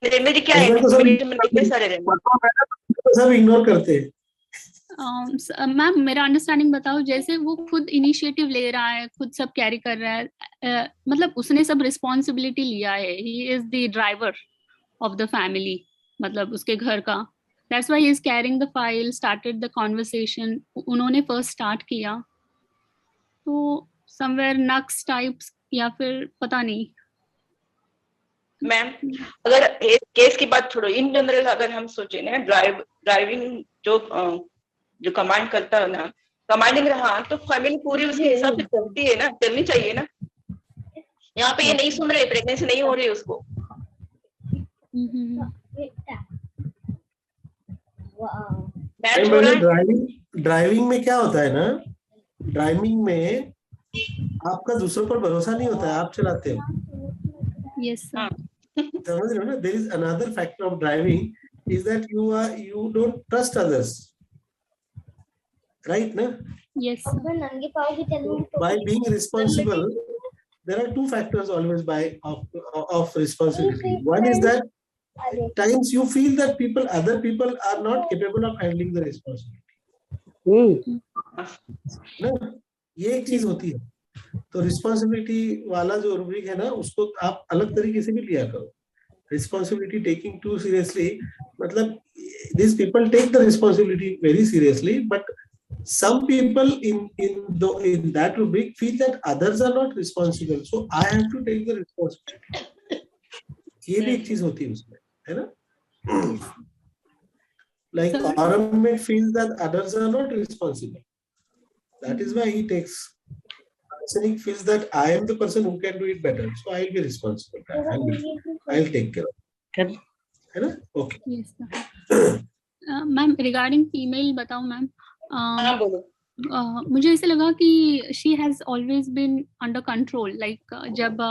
रेमेडी क्या है? कितने सारे रेमेडी सब इग्नोर करते हैं. मैम मेरा अंडरस्टैंडिंग बताओ, जैसे वो खुद इनिशिएटिव ले रहा है, खुद सब कैरी कर रहा है, मतलब उसने सब रिस्पॉन्सिबिलिटी लिया है, he is the driver of the family, मतलब उसके घर का. That's why he is carrying the file, started the conversation, उन्होंने फर्स्ट स्टार्ट किया. तो समवेयर नक्स टाइप्स या फिर पता नहीं. मैम अगर केस की बात छोड़ो, इन जनरल अगर हम सोचे ना, ड्राइविंग जो कमांड करता है ना, कमांडिंग रहा तो फैमिली पूरी उसके हिसाब से चलती है ना, चलनी चाहिए ना. यहाँ पे ये नहीं सुन रहे, प्रेगनेंसी नहीं हो रही उसको. ड्राइविंग में क्या होता है ना, ड्राइविंग में आपका दूसरों पर भरोसा नहीं होता है, आप चलाते हो. Yes sir. समझ रहे हो ना? There is another factor of driving is that you don't trust others, right? Na? Yes. By being responsible, there are two factors always of responsibility. One is that at times you feel that other people are not capable of handling the responsibility. ना, ये एक चीज होती है. तो responsibility वाला जो rubric है ना, उसको आप अलग तरीके से भी लिया करो. Responsibility taking too seriously, मतलब these people take the responsibility very seriously, but some people in that rubric feel that others are not responsible, so I have to take the responsibility. ये भी एक चीज होती है उसमें, है ना? Like Aram feels that others are not responsible. That is why he takes. Arsenic feels that I am the person who can do it better, so I'll be responsible. I'll take care of it. है ना? Okay. Yes, sir. Ma'am regarding female बताऊं ma'am? हाँ बोलो. मुझे ऐसे लगा कि she has always been under control. Like जब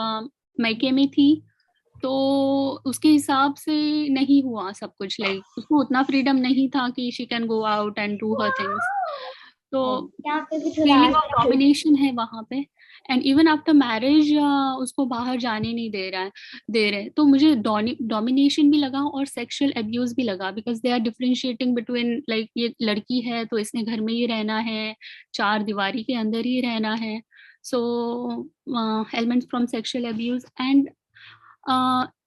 मैके में थी तो उसके हिसाब से नहीं हुआ सब कुछ. लाइक उसको उतना फ्रीडम नहीं था कि she can go out and do her things. तो फीलिंग ऑफ डोमिनेशन है वहां पे. एंड इवन आफ्टर मैरिज उसको बाहर जाने नहीं दे रहे. तो मुझे डोमिनेशन भी लगा और सेक्सुअल अब्यूज भी लगा, because they are differentiating between like ये लड़की है तो इसने घर में ही रहना है, 4 दीवारी के अंदर ही रहना है. So elements from sexual abuse and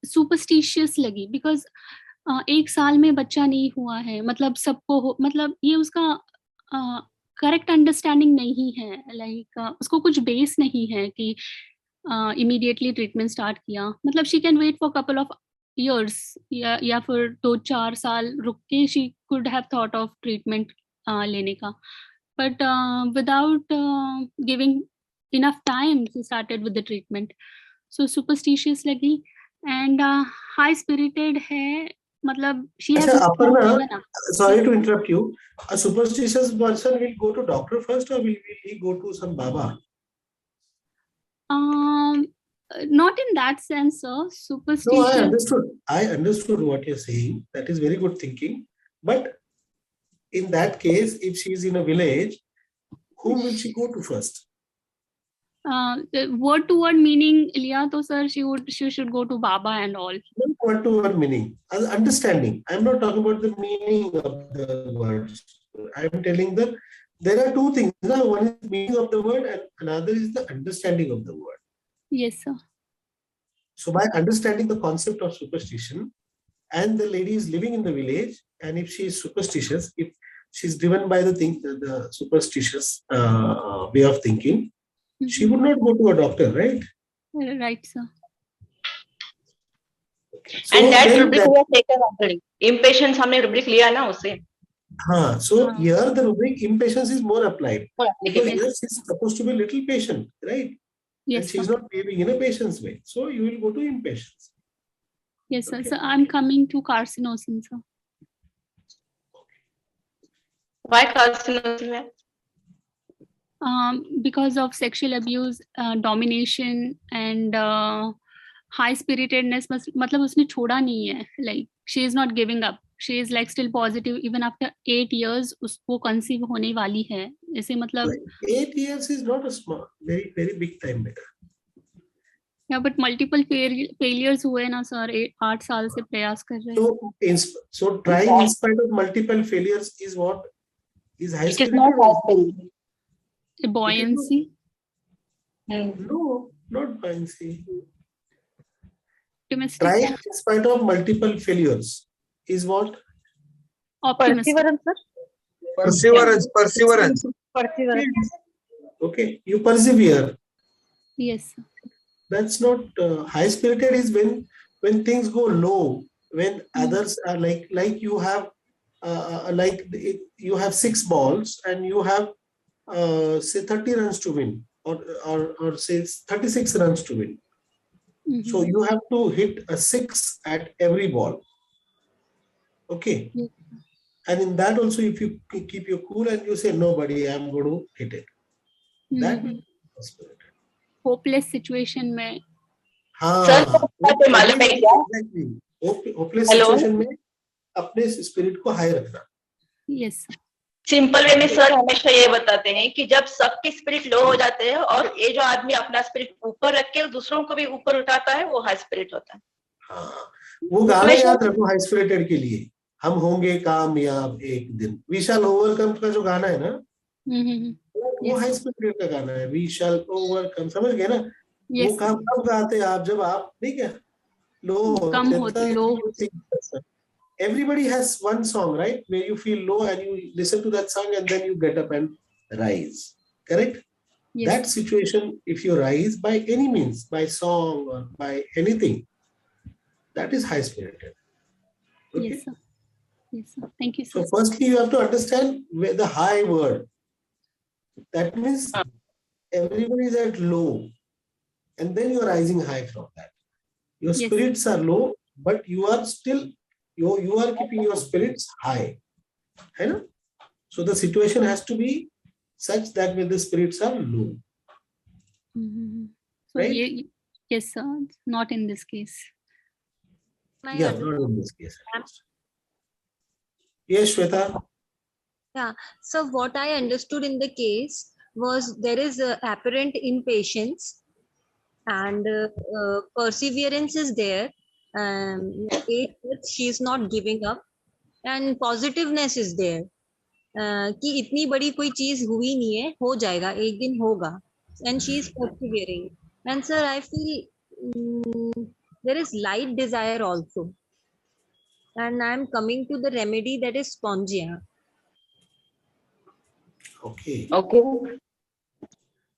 superstitious लगी, बिकॉज 1 साल में बच्चा नहीं हुआ है. मतलब सबको मतलब ये उसका करेक्ट अंडरस्टैंडिंग नहीं है. लाइक उसको कुछ बेस नहीं है कि इमीडिएटली ट्रीटमेंट स्टार्ट किया. मतलब she can wait for couple of years या फिर 2-4 साल रुक के she could have thought of treatment लेने का. But without giving enough time she started with the treatment. So superstitious लगी एंड हाई स्पिरिटेड है. मतलब she has Aparna, sorry to interrupt you. A superstitious person will go to doctor first, or will he go to some Baba? Not in that sense, sir. Superstition. No, I understood what you're saying. That is very good thinking. But in that case, if she is in a village, whom will she go to first? Word to word meaning liya to sir she should go to Baba and all. Word to word meaning, understanding. I'm not talking about the meaning of the words. I'm telling that there are two things. One is meaning of the word and another is the understanding of the word. Yes, sir. So by understanding the concept of superstition, and the lady is living in the village, and if she is superstitious, if she's driven by the superstitious way of thinking, she would not go to a doctor, right? Right, sir. So and that rubric we have taken already. Impatience हमने rubric लिया ना उससे. हाँ, so here the rubric impatience is more applied. Because here she is supposed to be a little patient, right? Yes. And she is not behaving in a patience way. So you will go to impatience. Yes, sir. So I'm coming to carcinosin, sir. Why carcinosin? Because of sexual abuse, domination and high spiritedness. मतलब उसने छोड़ा नहीं है. Like she is not giving up. She is like still positive even after 8 years. उसको conceive होने वाली है. ऐसे मतलब 8 years is not a small, very very big time, beta. Yeah, but multiple failures हुए ना sir. 8 साल से प्रयास कर रहे हैं. So trying in spite of multiple failures is what is high spirit. It is not high spirit. Buoyancy? No, not buoyancy. Optimistic. Trying in spite of multiple failures is what? Optimistic. Perseverance, sir. Perseverance. Okay, you persevere. Yes. That's not high spirited. Is when things go low, when others are like you have you have 6 balls and you have say 30 runs to win, or say 36 runs to win. So you have to hit a 6 at every ball. Okay. And in that also, if you keep your cool and you say nobody, I'm going to hit it. That will be spirit. Hopeless situation में. Sir, आपको मालूम है क्या? Hopeless situation में अपने spirit को high रखना. Yes. Simple way में सर हमेशा ये बताते हैं कि जब सबके स्पिरिट लो हो जाते हैं और ये जो आदमी अपना स्पिरिट ऊपर रख के दूसरों को भी ऊपर उठाता है वो हाई स्पिरिट होता है। हाँ, वो गाना याद रखो हाई स्पिरिटेड के लिए, हम होंगे कामयाब एक दिन, वी शैल ओवरकम का जो गाना है ना, वो हाई स्पिरिटेड का गाना है, वी शैल ओवरकम, समझ गए ना? वो कब गाते हैं आप, जब आप नहीं क्या लो कम होते लो। Everybody has one song, right, where you feel low and you listen to that song and then you get up and rise, correct? Yes. That situation, if you rise by any means, by song or by anything, that is high spirited. Okay? Yes, sir. Yes, sir. Thank you, sir. So firstly you have to understand where the high word, that means everybody is at low and then you are rising high from that. Your spirits are low, but you are still you are keeping your spirits high, है ना? So the situation has to be such that when the spirits are low. So right? Yes, sir. Not in this case. Yeah, not in this case. Yes, Shweta. Yeah. So what I understood in the case was there is apparent impatience and perseverance is there. She is not giving up and positiveness is there. कि इतनी बड़ी कोई चीज हुई नहीं है, हो जाएगा, एक दिन होगा, and she is persevering. And sir, I feel there is light desire also, and I am coming to the remedy that is spongia. Okay. Okay.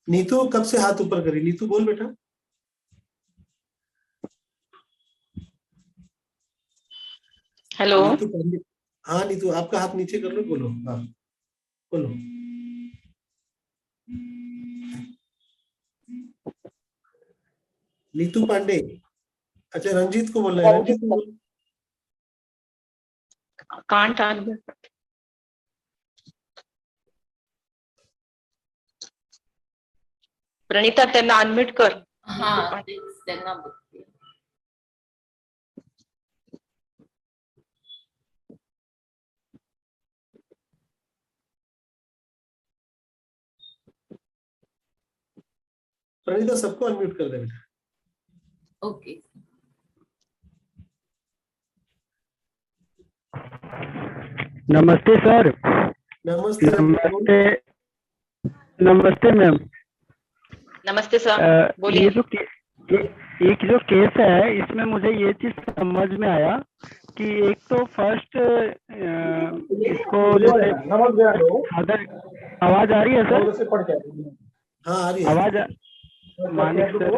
Neetu कब से हाथ ऊपर करी? नीतू बोल बेटा। हेलो। हाँ नीतू, आपका हाथ नीचे कर लो, बोलो। हाँ बोलो। नीतू पांडे। अच्छा रंजीत को बोलना है। रंजीत को बोलो। कांट आन प्रणीता त्यांना अनम्यूट कर। हाँ त्यांना बोलते। प्रणीता सबको अनम्यूट कर दे बेटा। ओके। नमस्ते सर। नमस्ते। नमस्ते नमस्ते मैम। नमस्ते सर, बोलिए। एक जो केस है इसमें मुझे ये चीज समझ में आया कि एक तो फर्स्ट इसको अगर आवाज आ रही है सर? हाँ आ रही है। आवाज मानिक सर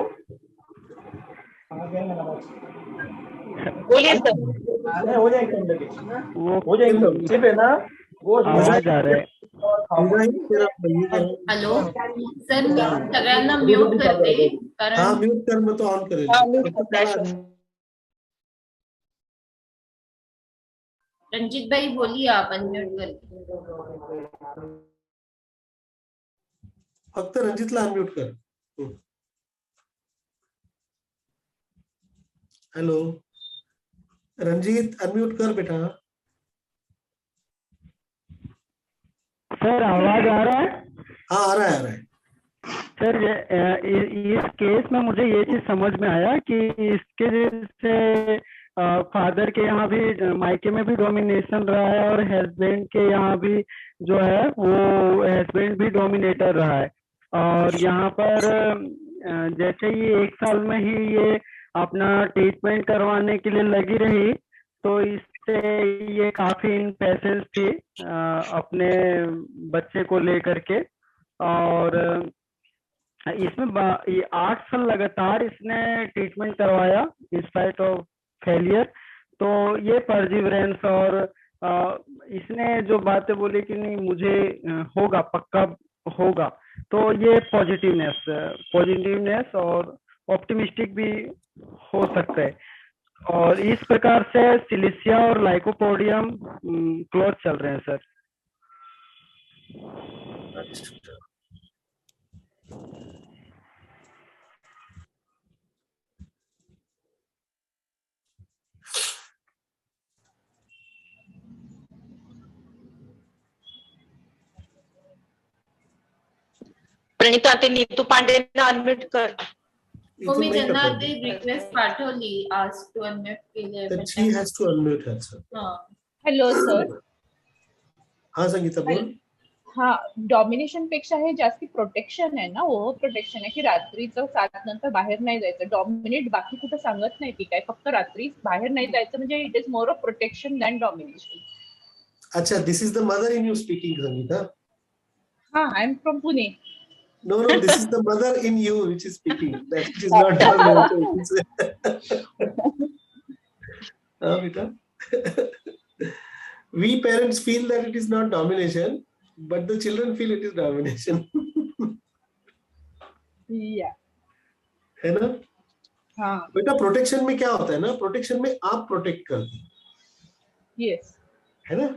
बोलिए सर। वो आवाज आ रहा है। हॅलो सर, मी सगळ्यांना म्यूट करते कारण हाँ म्यूट कर, मैं तो ऑन करेल। रंजीत भाई बोलिए, आप अनम्यूट करके। फक्त रंजीतला अनम्यूट कर। हेलो रंजीत, अनम्यूट कर बेटा। सर आवाज आ रहा है? हाँ आ रहा है, आ रहा है। सर इस केस में मुझे ये चीज समझ में आया कि इसके जैसे फादर के यहाँ भी मायके में भी डोमिनेशन रहा है और हस्बैंड के यहाँ भी जो है वो हस्बैंड भी डोमिनेटर रहा है, और यहाँ पर जैसे ही 1 साल में ही ये अपना ट्रीटमेंट करवाने के लिए लगी रही तो इससे ये काफी इम्पेशेंस थी अपने बच्चे को लेकर के, और इसमें ये 8 साल लगातार इसने ट्रीटमेंट करवाया इंस्पाइट ऑफ फेलियर। तो ये परसिवरेंस और इसने जो बातें बोली कि नहीं मुझे होगा, पक्का होगा, तो ये पॉजिटिवनेस और ऑप्टिमिस्टिक भी हो सकता है। और इस प्रकार से सिलिसिया और लाइकोपोडियम क्लोज चल रहे हैं सर। प्रणिता ते नीतू पांडेना अनम्यूट कर. हो मी इथून नाही त्यांना करता ते येत. रिक्वेस्ट पाठवली आज टू अनम्यूट केले Then she has to unmute herself. Hello sir. हा संगीता बोल. हा डॉमिनेशन पेक्षा हे जास्ती प्रोटेक्शन आहे ना, ओव्हर प्रोटेक्शन आहे की रात्रीचं 7 नंतर बाहेर नाही जायचं. डॉमिनेट बाकी कुठं सांगत नाही ती काय, फक्त रात्री बाहेर नाही जायचं म्हणजे it is more of protection than domination. अच्छा, this is the mother in you speaking, Sangeeta. हा I am from Pune. No, this is the mother in you which is speaking. That it is not domination. Beta. We parents feel that it is not domination, but the children feel it is domination. Yeah. है ना? हाँ. बेटा protection में क्या होता है ना, protection में आप प्रोटेक्ट करते हैं. Yes. है ना?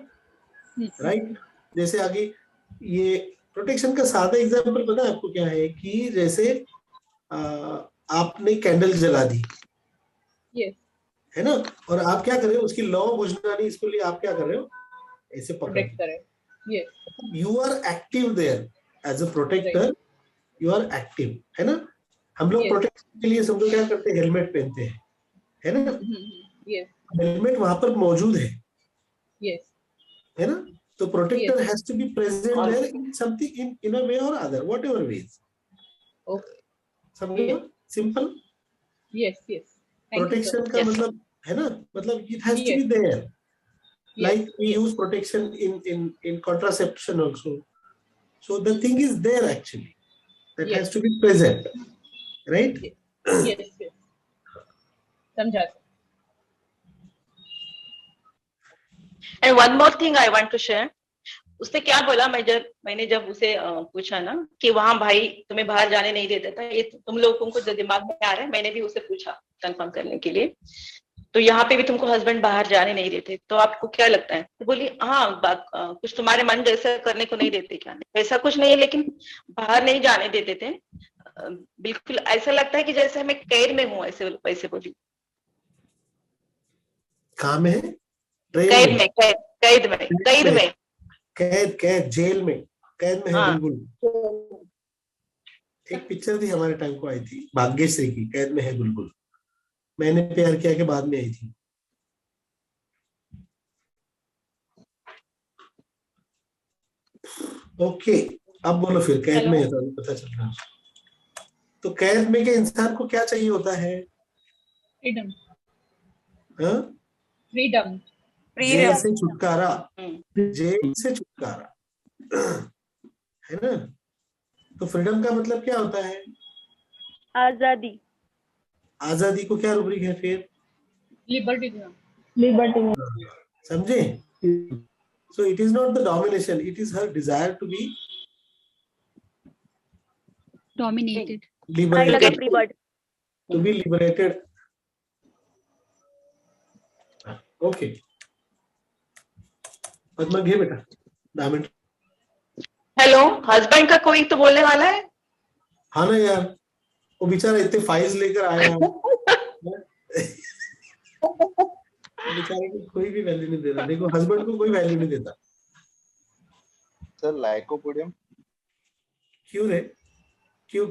राइट. जैसे आगे ये प्रोटेक्शन का सादा एग्जांपल पता है आपको क्या है कि जैसे आपने कैंडल जला दी. Yes. है ना, और आप क्या कर रहे हो, उसकी लौ बुझना नहीं, इसके लिए आप क्या कर रहे हो, ऐसे पकड़ कर. Yes. You are active there as a protector. You are active. है ना. हम लोग प्रोटेक्शन के लिए समझो क्या करते हैं, हेलमेट पहनते हैं. है ना. Yes. हेलमेट वहां पर मौजूद है. Yes. है ना. तो protector has to be present there in something in a way और अदर, व्हाटएवर वेज. ओके. समझो. सिंपल. Yes yes. प्रोटेक्शन का मतलब है ना, मतलब it has to be there. Like we use protection in contraception also. So the thing is there actually. That has to be present, right? Yes. समझा. And one more thing I want to share. उसने क्या बोला, मैंने जब उसे पूछा ना कि वहां भाई तुम्हें बाहर जाने नहीं देता था, ये तुम लोगों को जो दिमाग में आ रहा है, मैंने भी उसे पूछा कंफर्म करने के लिए, तो यहाँ पे भी तुमको हस्बैंड बाहर जाने नहीं देते, तो आपको क्या लगता है? तो बोली हाँ कुछ तुम्हारे मन जैसा करने को नहीं देते क्या? ऐसा कुछ नहीं है, लेकिन बाहर नहीं जाने देते थे. बिल्कुल ऐसा लगता है कि जैसे मैं कैद में हूँ, ऐसे वैसे बोली. कहाँ में है? कैद में कैद जेल में, कैद में है. बुलबुल. एक पिक्चर थी हमारे टाइम को आई थी, भाग्यश्री की, कैद में है बुलबुल. मैंने प्यार किया के बाद में आई थी. ओके, अब बोलो फिर कैद में है तो पता चल रहा. तो कैद में के इंसान को क्या चाहिए होता है? फ्रीडम. हाँ, फ्रीडम. जेल से छुटकारा. जेल से छुटकारा, है ना. तो फ्रीडम का मतलब क्या होता है? आजादी. आजादी को क्या रूब्रिक है फिर? लिबर्टी. समझे? So it is not the domination, it is her desire to be dominated, liberated, to be liberated. Okay. Padma घे बेटा 10 मिनट. हेलो, हस्बैंड का कोई तो बोलने वाला है. हाँ ना यार, वो बेचारा इतने फाइल्स लेकर आया. बेचारे को कोई भी वैल्यू नहीं दे रहा. देखो हस्बैंड को कोई वैल्यू नहीं देता. सर लाइकोपोडियम क्यों रे? क्यों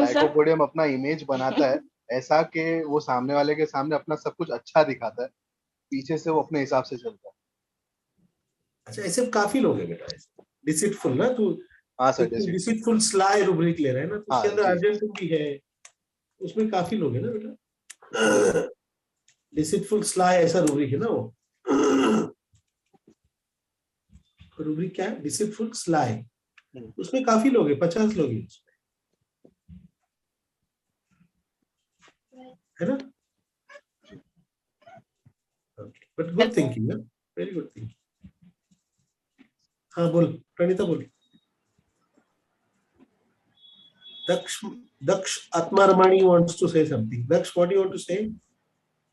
लाइकोपोडियम अपना इमेज बनाता है ऐसा कि वो सामने वाले के सामने अपना सब कुछ अच्छा दिखाता है, पीछे से वो अपने हिसाब से चलता है. अच्छा, ऐसे काफी लोग हैं बेटा. डिसीटफुल ना तू. हाँ सर, डिसीटफुल स्लाई रूब्रिक ले रहा है ना, तो उसके अंदर अर्जेंट भी है, उसमें काफी लोग हैं ना बेटा. डिसीटफुल स्लाई ऐसा रूब्रिक है ना. वो रूब्रिक क्या है? Deceitful sly. उसमें काफी लोग हैं, 50 लोग हैं उसमें, है ना. But good thinking, very good thinking. हाँ बोल प्रणीता, बोल. दक्ष आत्मारमाणी wants to say something. Daksh, what do you want to say?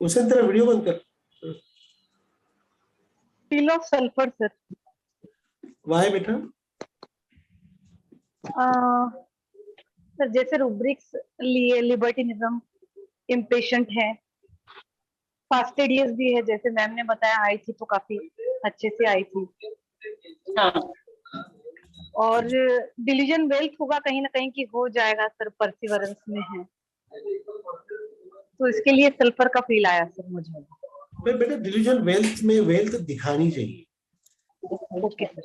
उसे तेरा वीडियो बंद कर. Pill of sulfur, sir. Why बेटा? सर जैसे रूब्रिक्स लिए लिबर्टिनिज्म, इम्पेशेंट है, फास्टेडियस भी है, जैसे मैम ने बताया आई थी तो काफी अच्छे से आई थी. और डिलीजन वेल्थ होगा कहीं ना कहीं कि हो जाएगा सर, परसिवरेंस में है, तो इसके लिए सल्फर का फील आया सर मुझे। बेटा डिलीजन वेल्थ में वेल्थ दिखानी चाहिए। Okay sir.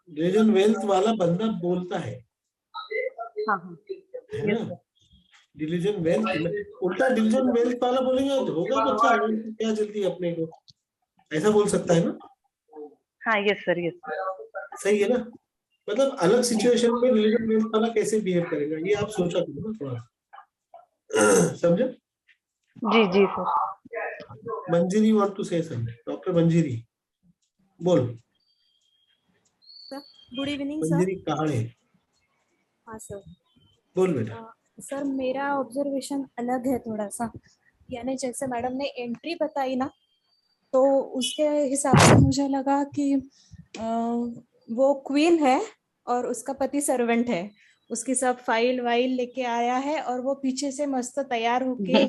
डिलीजन वेल्थ वाला बंदा बोलता है, हाँ हाँ है ना? डिलीजन वेल्थ में उल्टा डिलीजन वेल्थ वाला बोलेंगे होगा बच्चा, क्या जल्दी अपने को, ऐसा बोल सकता है ना? हाँ यस सर, यस सही है ना? मतलब अलग सिचुएशन में डिलीजन वेल्थ वाला कैसे बिहेव करेगा, ये आप सोचा करो ना थोड़ा। समझे? जी जी sir. Manjiri want to say something. Doctor Manjiri बोल। Good evening sir. मंजिरी कहाँ है? हाँ सर। बोल बेटा। सर मेरा ऑब्जर्वेशन अलग है थोड़ा सा, यानी जैसे मैडम ने एंट्री बताई ना, तो उसके हिसाब से मुझे लगा कि वो क्वीन है और उसका पति सर्वेंट है, उसकी सब फाइल वाइल लेके आया है और वो पीछे से मस्त तैयार होके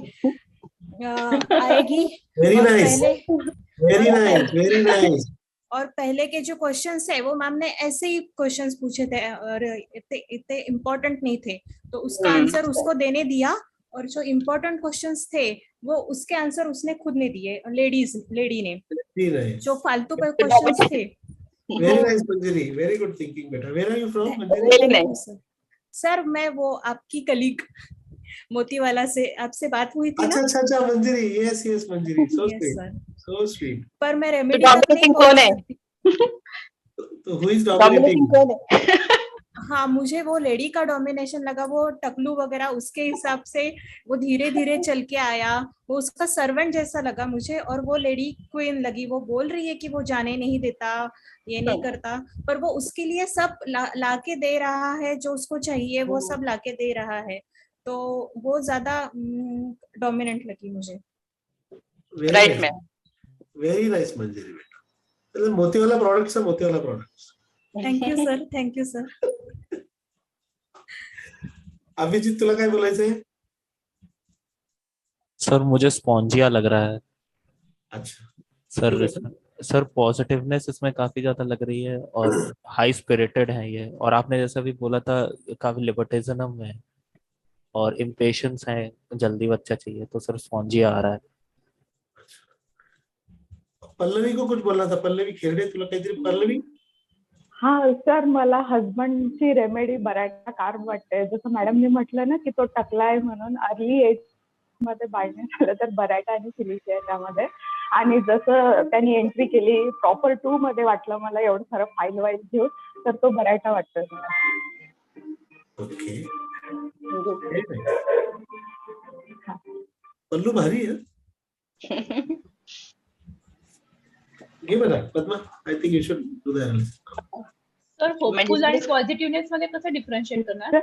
आएगी। वेरी और nice, very nice, very nice. और पहले के जो क्वेश्चंस है वो मैम ने ऐसे ही क्वेश्चंस पूछे थे और इतने इम्पोर्टेंट नहीं थे, तो उसका आंसर उसको देने दिया, और जो इम्पोर्टेंट क्वेश्चंस थे वो उसके आंसर उसने खुद ने दिए, लेडी ने। जो फालतू के क्वेश्चंस थे। Very nice Manjiri, very good thinking बेटा। Where are you from Manjiri? Sir मैं वो आपकी कलीग मोतीवाला से आपसे बात हुई थी ना। अच्छा मंजिरी, यस यस मंजिरी, सो Yes, sweet, sir. So sweet. पर मैं रेमेडी तक नहीं पहुंच सकती। तो हु इज डोमिनेटिंग? हाँ मुझे वो लेडी का डोमिनेशन लगा, वो टकलू वगैरह उसके हिसाब से वो धीरे धीरे चल के आया, वो उसका सर्वेंट जैसा लगा मुझे, और वो लेडी क्वीन लगी। वो बोल रही है कि वो जाने नहीं देता, ये नहीं करता, पर वो उसके लिए सब ला के दे रहा है, जो उसको चाहिए वो सब ला के दे रहा है, तो वो ज्यादा डोमिनेंट लगी मुझे। Right ma'am, very nice Manjiri बेटा। मतलब मोतीवाला प्रोडक्ट्स है, Motiwala products. Thank you sir, thank you sir. Abhijit तुला काय बोलायचंय? सर मुझे स्पॉन्जिया लग रहा है। अच्छा सर पॉजिटिवनेस इसमें काफी ज्यादा लग रही है और हाई स्पिरिटेड है ये, और आपने जैसा भी बोला था काफी लिबर्टिज्म है और इम्पेशंस है, जल्दी बच्चा चाहिए, तो सर स्पॉन्जिया आ रहा है। पल्लवी को कुछ बोलना था, पल्लवी खेरडे, तुला काहीतरी पल्लवी? हा सर, मला हजबंडची रेमेडी बऱ्याचदा कारण वाटते, जसं मॅडमने म्हटलं ना की तो टकला आहे म्हणून अर्ली एज मध्ये बाळणे झालं तर बराटा आणि सिलिशिया त्यामध्ये, आणि जसं त्यांनी एंट्री केली प्रॉपर 2 मध्ये वाटलं मला एवढं सारं फाईल वाईल घेऊन, तर तो बराटा वाटतोय मला। ओके, पल्लू भारी है। घे बघा Padma, I think you should do the analysis. Sir hopeful आणि पॉझिटिव्हनेस मध्ये कसं डिफरन्शिएट करणार?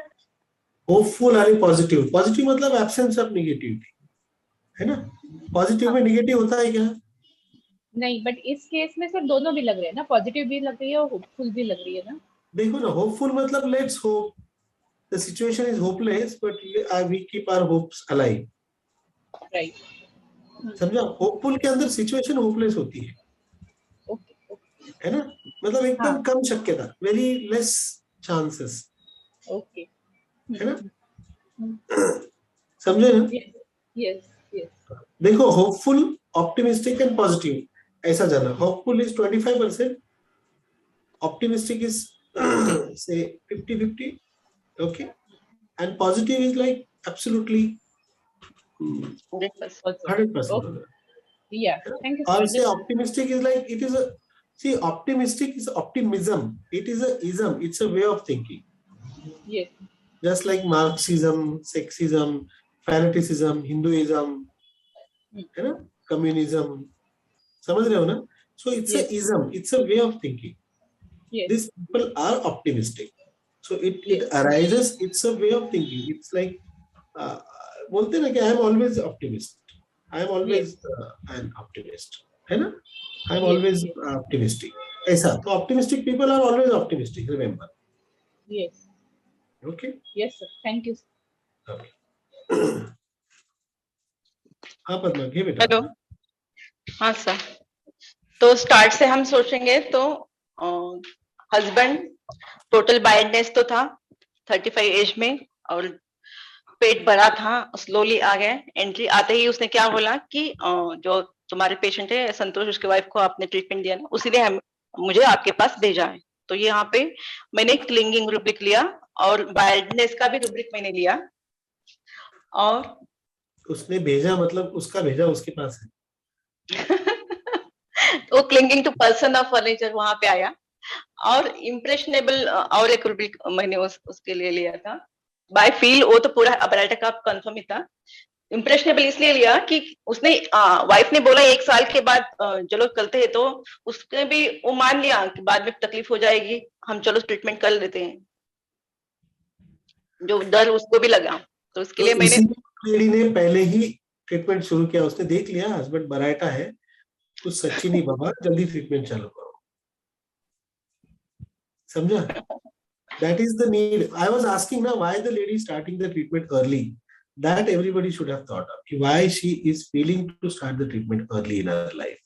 होपफुल आणि पॉजिटिव, पॉजिटिव मतलब एब्सेंस ऑफ नेगेटिविटी, है ना? पॉजिटिव में नेगेटिव होता है क्या? नहीं, बट इस केस में सर दोनों भी लग रहे हैं ना, पॉजिटिव भी लग रही है और होपफुल भी लग रही है ना। देखो ना, होपफुल मतलब let's hope, the situation is hopeless but we keep our hopes alive, right. समझा? होपफुल के अंदर सिचुएशन होपलेस होती है ना? मतलब एकदम कम शक्यता, वेरी लेस चांसेस, ओके, है ना? समझे ना? Yes yes. देखो होपफुल, ऑप्टिमिस्टिक एंड पॉजिटिव ऐसा जाना। Hopeful is 25%, optimistic is say 50-50, okay, and positive is like absolutely 100%. Yeah, thank you. Or say optimistic is like it is a, see, optimistic is optimism. It is a ism. It's a way of thinking. Yes. Just like Marxism, sexism, fanaticism, Hinduism, है ना, communism, समझ रहे हो ना? So it's a ism. It's a way of thinking. Yes. These people are optimistic. So it arises. It's a way of thinking. It's like बोलते ना कि I am always optimist. I am always an optimist. है ना? I am always optimistic. ऐसा तो optimistic people are always optimistic. Remember. Yes. Okay. Yes sir. Thank you. Okay. हाँ पद्मा, घे बेटा। हेलो, हाँ सर, तो स्टार्ट से हम सोचेंगे तो हस्बैंड टोटल बायर्डनेस तो था 35 एज में, और पेट बड़ा था, स्लोली आ गया। एंट्री आते ही उसने क्या बोला कि जो तुम्हारे पेशेंट है संतोष, उसके वाइफ को आपने ट्रीटमेंट दिया ना, उसी ने मुझे आपके पास भेजा है। तो यहाँ पे मैंने क्लिंगिंग रूब्रिक लिया और बायर्डनेस का भी रूब्रिक मैंने लिया। और उसने भेजा मतलब उसका भेजा उसके पास है। वो clinging to person of furniture वहां पे आया। और इम्प्रेशनेबल और एक रूब्रिक मैंने उसके लिए लिया था, बाय फील। वो तो पूरा अपराइटर का कंफर्म ही था। इम्प्रेशनेबल इसलिए लिया कि उसने वाइफ ने बोला 1 साल के बाद चलो चलते हैं, तो उसने भी वो मान लिया कि बाद में तकलीफ हो जाएगी, हम चलो ट्रीटमेंट कर लेते हैं, जो डर उसको भी लगा। तो उसके लिए मैंने लेडी ने पहले ही ट्रीटमेंट शुरू किया। उसने देख लिया हस्बैंड बराइटा है, कुछ सच्ची नहीं बाबा, जल्दी ट्रीटमेंट चालू करो। समझा? That is the need. I was asking now why the lady is starting the treatment early. That everybody should have thought of. Why she is feeling to start the treatment early in her life.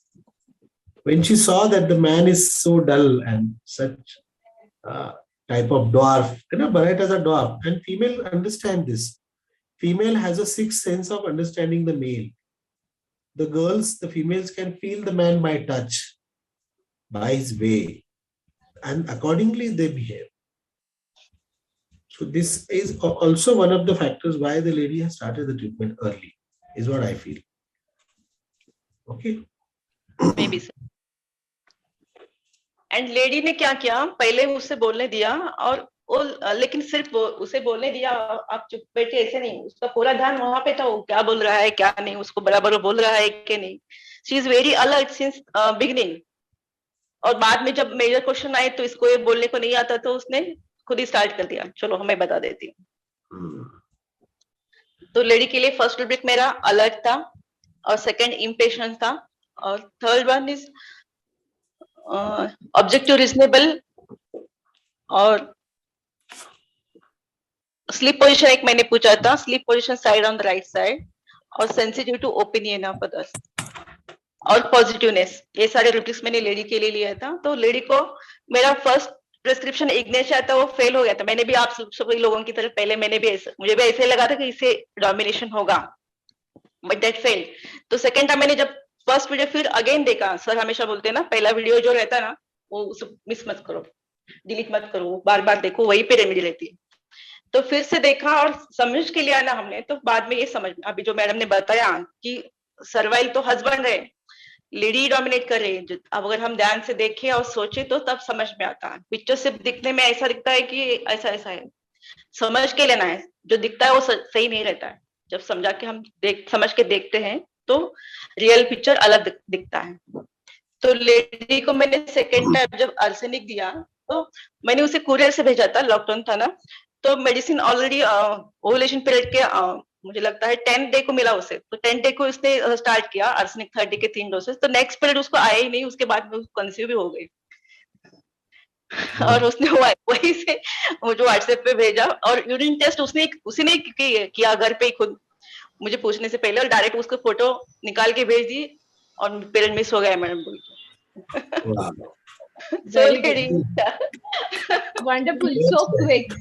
When she saw that the man is so dull and such type of dwarf, you know, Baraita is a dwarf, and female understand this. Female has a sixth sense of understanding the male. The girls, the females can feel the man by touch, by his way, and accordingly they behave. So this is also one of the factors why the lady has started the treatment early, is what I feel. Okay. Maybe so. And lady ने क्या किया, पहले उसे बोलने दिया, और वो लेकिन सिर्फ उसे बोलने दिया, आप चुप बैठे ऐसे नहीं, उसका पूरा ध्यान वहां पे था, वो क्या बोल रहा है क्या नहीं, उसको बराबर बोल रहा है कि नहीं। She is very alert since beginning. और बाद में जब मेजर क्वेश्चन आए तो इसको ये बोलने को नहीं आता, तो उसने खुद ही स्टार्ट कर दिया, चलो हमें बता देती हूँ। तो लेडी के लिए फर्स्ट रूब्रिक मेरा अलर्ट था, और सेकंड इम्पेशेंस था, और third one is objective reasonable, और स्लीप पोजीशन एक मैंने पूछा था, sleep position side on the right side, और sensitive to opinion of others, और पॉजिटिवनेस। ये सारे रूब्रिक्स मैंने लेडी के लिए लिया था। तो लेडी को मेरा फर्स्ट प्रिस्क्रिप्शन इग्नेशिया था, वो फेल हो गया था। मैंने भी आप सभी लोगों की तरफ पहले मुझे भी ऐसे लगा था कि इसे डोमिनेशन होगा, बट दैट फेल। तो सेकंड टाइम मैंने जब फर्स्ट वीडियो फिर अगेन देखा, सर हमेशा बोलते हैं ना पहला वीडियो जो रहता है ना वो उसे मिस मत करो, डिलीट मत करो, बार बार देखो, वही पे रेमेडी रहती है। तो फिर से देखा और समझ के लिया ना हमने, तो बाद में ये समझ में अभी जो मैडम ने बताया कि सर्वाइल तो हस्बैंड है, लेडी डोमिनेट कर रही है। अब अगर हम ध्यान से देखें और सोचे तो तब समझ में आता है। पिक्चर सिर्फ दिखने में ऐसा दिखता है कि ऐसा ऐसा है, समझ के लेना है। जो दिखता है वो सही नहीं रहता है। जब समझा के हम समझ के देखते हैं तो रियल पिक्चर अलग दिखता है। तो लेडी को मैंने सेकेंड टाइम जब आर्सेनिक दिया तो मैंने उसे कुरियर से भेजा था, लॉकडाउन था ना, तो मेडिसिन ऑलरेडी ओवुलेशन पीरियड के मुझे लगता है 10 डे को मिला उसे। तो 10 डे को उसने स्टार्ट किया आर्सेनिक 30 के 3 डोसेस। तो नेक्स्ट पीरियड उसको आया ही नहीं, उसके बाद में कंसीव भी हो गई। और उसने वही से वो जो व्हाट्सएप पे भेजा, और यूरिन टेस्ट उसने किया घर पे ही खुद, मुझे पूछने से पहले, और डायरेक्ट उसको फोटो निकाल के भेज दी, और पीरियड मिस हो गया मैडम बोल के। Wonderful, so quick.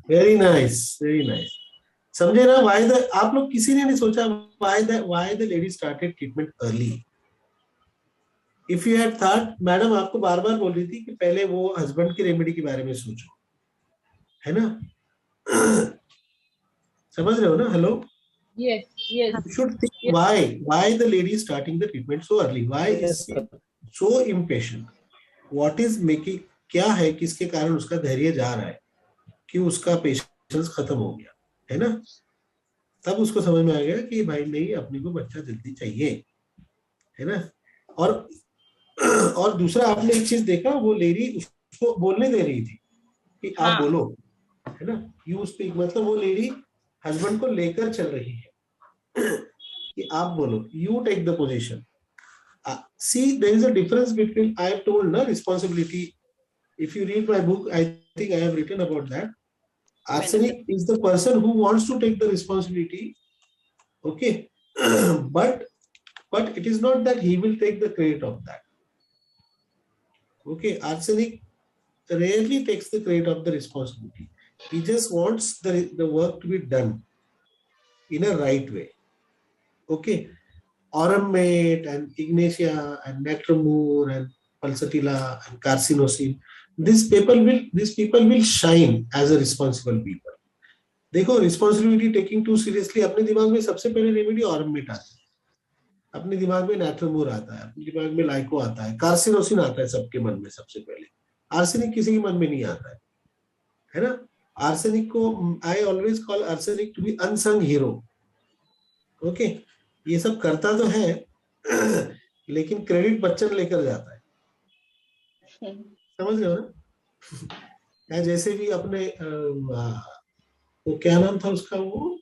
Very nice, very nice. समझे ना why the, आप लोग किसी ने नहीं सोचा why the lady started treatment early. If you had thought, madam आपको बार बार बोल रही थी कि पहले वो हस्बैंड की रेमेडी के बारे में सोचो, है ना? समझ रहे हो ना? Hello? Yes, yes. You should think why the lady is starting the treatment so early. Why is she so impatient? What is making, क्या है किसके कारण उसका धैर्य जा रहा है कि उसका पेशेंस खत्म हो गया, है ना? तब उसको समझ में आ गया कि भाई नहीं, अपने को बच्चा जल्दी चाहिए, है ना? और दूसरा आपने एक चीज देखा, वो लेडी उसको बोलने दे रही थी कि आप बोलो, है ना? यू स्पीक, मतलब वो लेडी हस्बैंड को लेकर चल रही है कि आप बोलो, you take the position. See, there is a difference between, I have told, na, responsibility. If you read my book, I think I have written about that. Arsenic is the person who wants to take the responsibility, okay? but it is not that he will take the credit of that. Okay, arsenic rarely takes the credit of the responsibility. He just wants the work to be done in a right way. Okay. Aurummate and Ignatia and Necromore and Pulsatilla and Carcinosin, these people will shine as a responsible people. देखो, responsibility taking too seriously, अपने दिमाग में सबसे पहले remedy Aurummate आता है, अपने दिमाग में Necromore आता है, अपने दिमाग में Lyco आता है, Carcinosin आता है सबके मन में सबसे पहले. Arsenic किसी के मन में नहीं आता है ना? Arsenic को I always call arsenic to be unsung hero. Okay, ये सब करता तो है लेकिन क्रेडिट बच्चन लेकर जाता है, समझ रहे हो ना? जैसे भी अपने वो क्या नाम था उसका, वो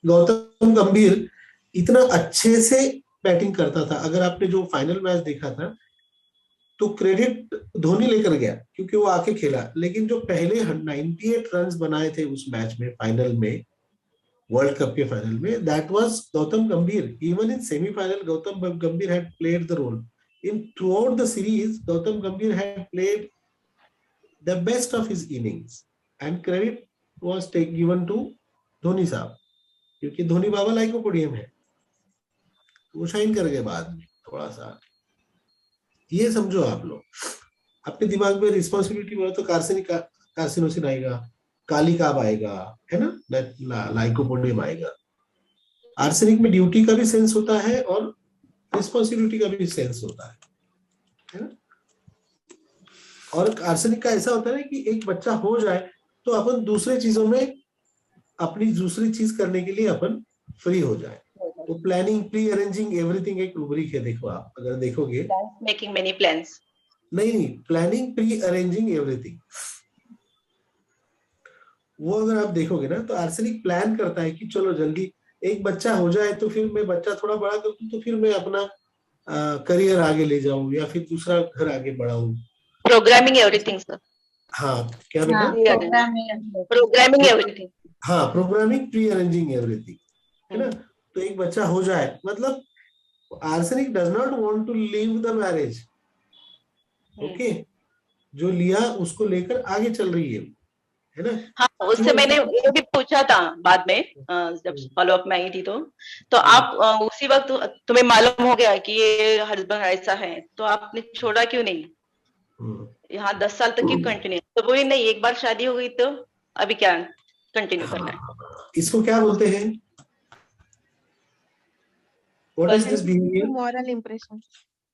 गौतम गंभीर इतना अच्छे से बैटिंग करता था. अगर आपने जो फाइनल मैच देखा था तो क्रेडिट धोनी लेकर गया क्योंकि वो आके खेला, लेकिन जो पहले 98 रन्स बनाए थे उस मैच में, फाइनल में, वर्ल्ड कप के फाइनल में, that was Gautam Gambhir. Even in semifinal Gautam Gambhir had played the role. In throughout the series Gautam Gambhir had played the best of his innings and credit was given to Dhoni साहब, क्योंकि धोनी बाबा lycopodium है, वो shine कर गए बाद में थोड़ा सा. ये समझो आप लोग, अपने दिमाग में रिस्पॉन्सिबिलिटी बोलो तो कार्सिनोसिन आएगा, कालिकाब आएगा, है ना, लाइकोपोडियम आएगा. आर्सेनिक में ड्यूटी का भी सेंस होता है और रिस्पॉन्सिबिलिटी का भी सेंस होता है ना. और आर्सेनिक का ऐसा होता है कि एक बच्चा हो जाए तो अपन दूसरे चीजों में अपनी दूसरी चीज करने के लिए अपन फ्री हो जाए. तो प्लानिंग, प्री अरेंजिंग एवरीथिंग एक रूब्रिक है. देखो आप अगर देखोगे, मेकिंग मेनी प्लान्स, नहीं, प्लानिंग, प्री अरेंजिंग एवरीथिंग, वो अगर आप देखोगे ना तो आर्सेनिक प्लान करता है कि चलो जल्दी एक बच्चा हो जाए तो फिर मैं बच्चा थोड़ा बड़ा कर दूं तो फिर मैं अपना करियर आगे ले जाऊं या फिर दूसरा घर आगे बढ़ाऊं. Programming everything sir. हाँ, क्या बेटा? Programming everything. हाँ, प्रोग्रामिंग, प्री अरेंजिंग एवरीथिंग, है ना. तो एक बच्चा हो जाए, मतलब arsenic does not want to leave the marriage. Okay, जो लिया उसको लेकर आगे चल रही है ना. हाँ, उससे मैंने ये भी पूछा था बाद में, जब फॉलो अप में आई थी तो आप उसी वक्त तुम्हें मालूम हो गया कि ये हस्बैंड ऐसा है, तो आपने छोड़ा क्यों नहीं? यहाँ 10 साल तक क्यों कंटिन्यू? तो बोली नहीं, एक बार शादी हो गई तो अभी क्या कंटिन्यू करना है. इसको क्या बोलते हैं? What is this behavior? Moral impression.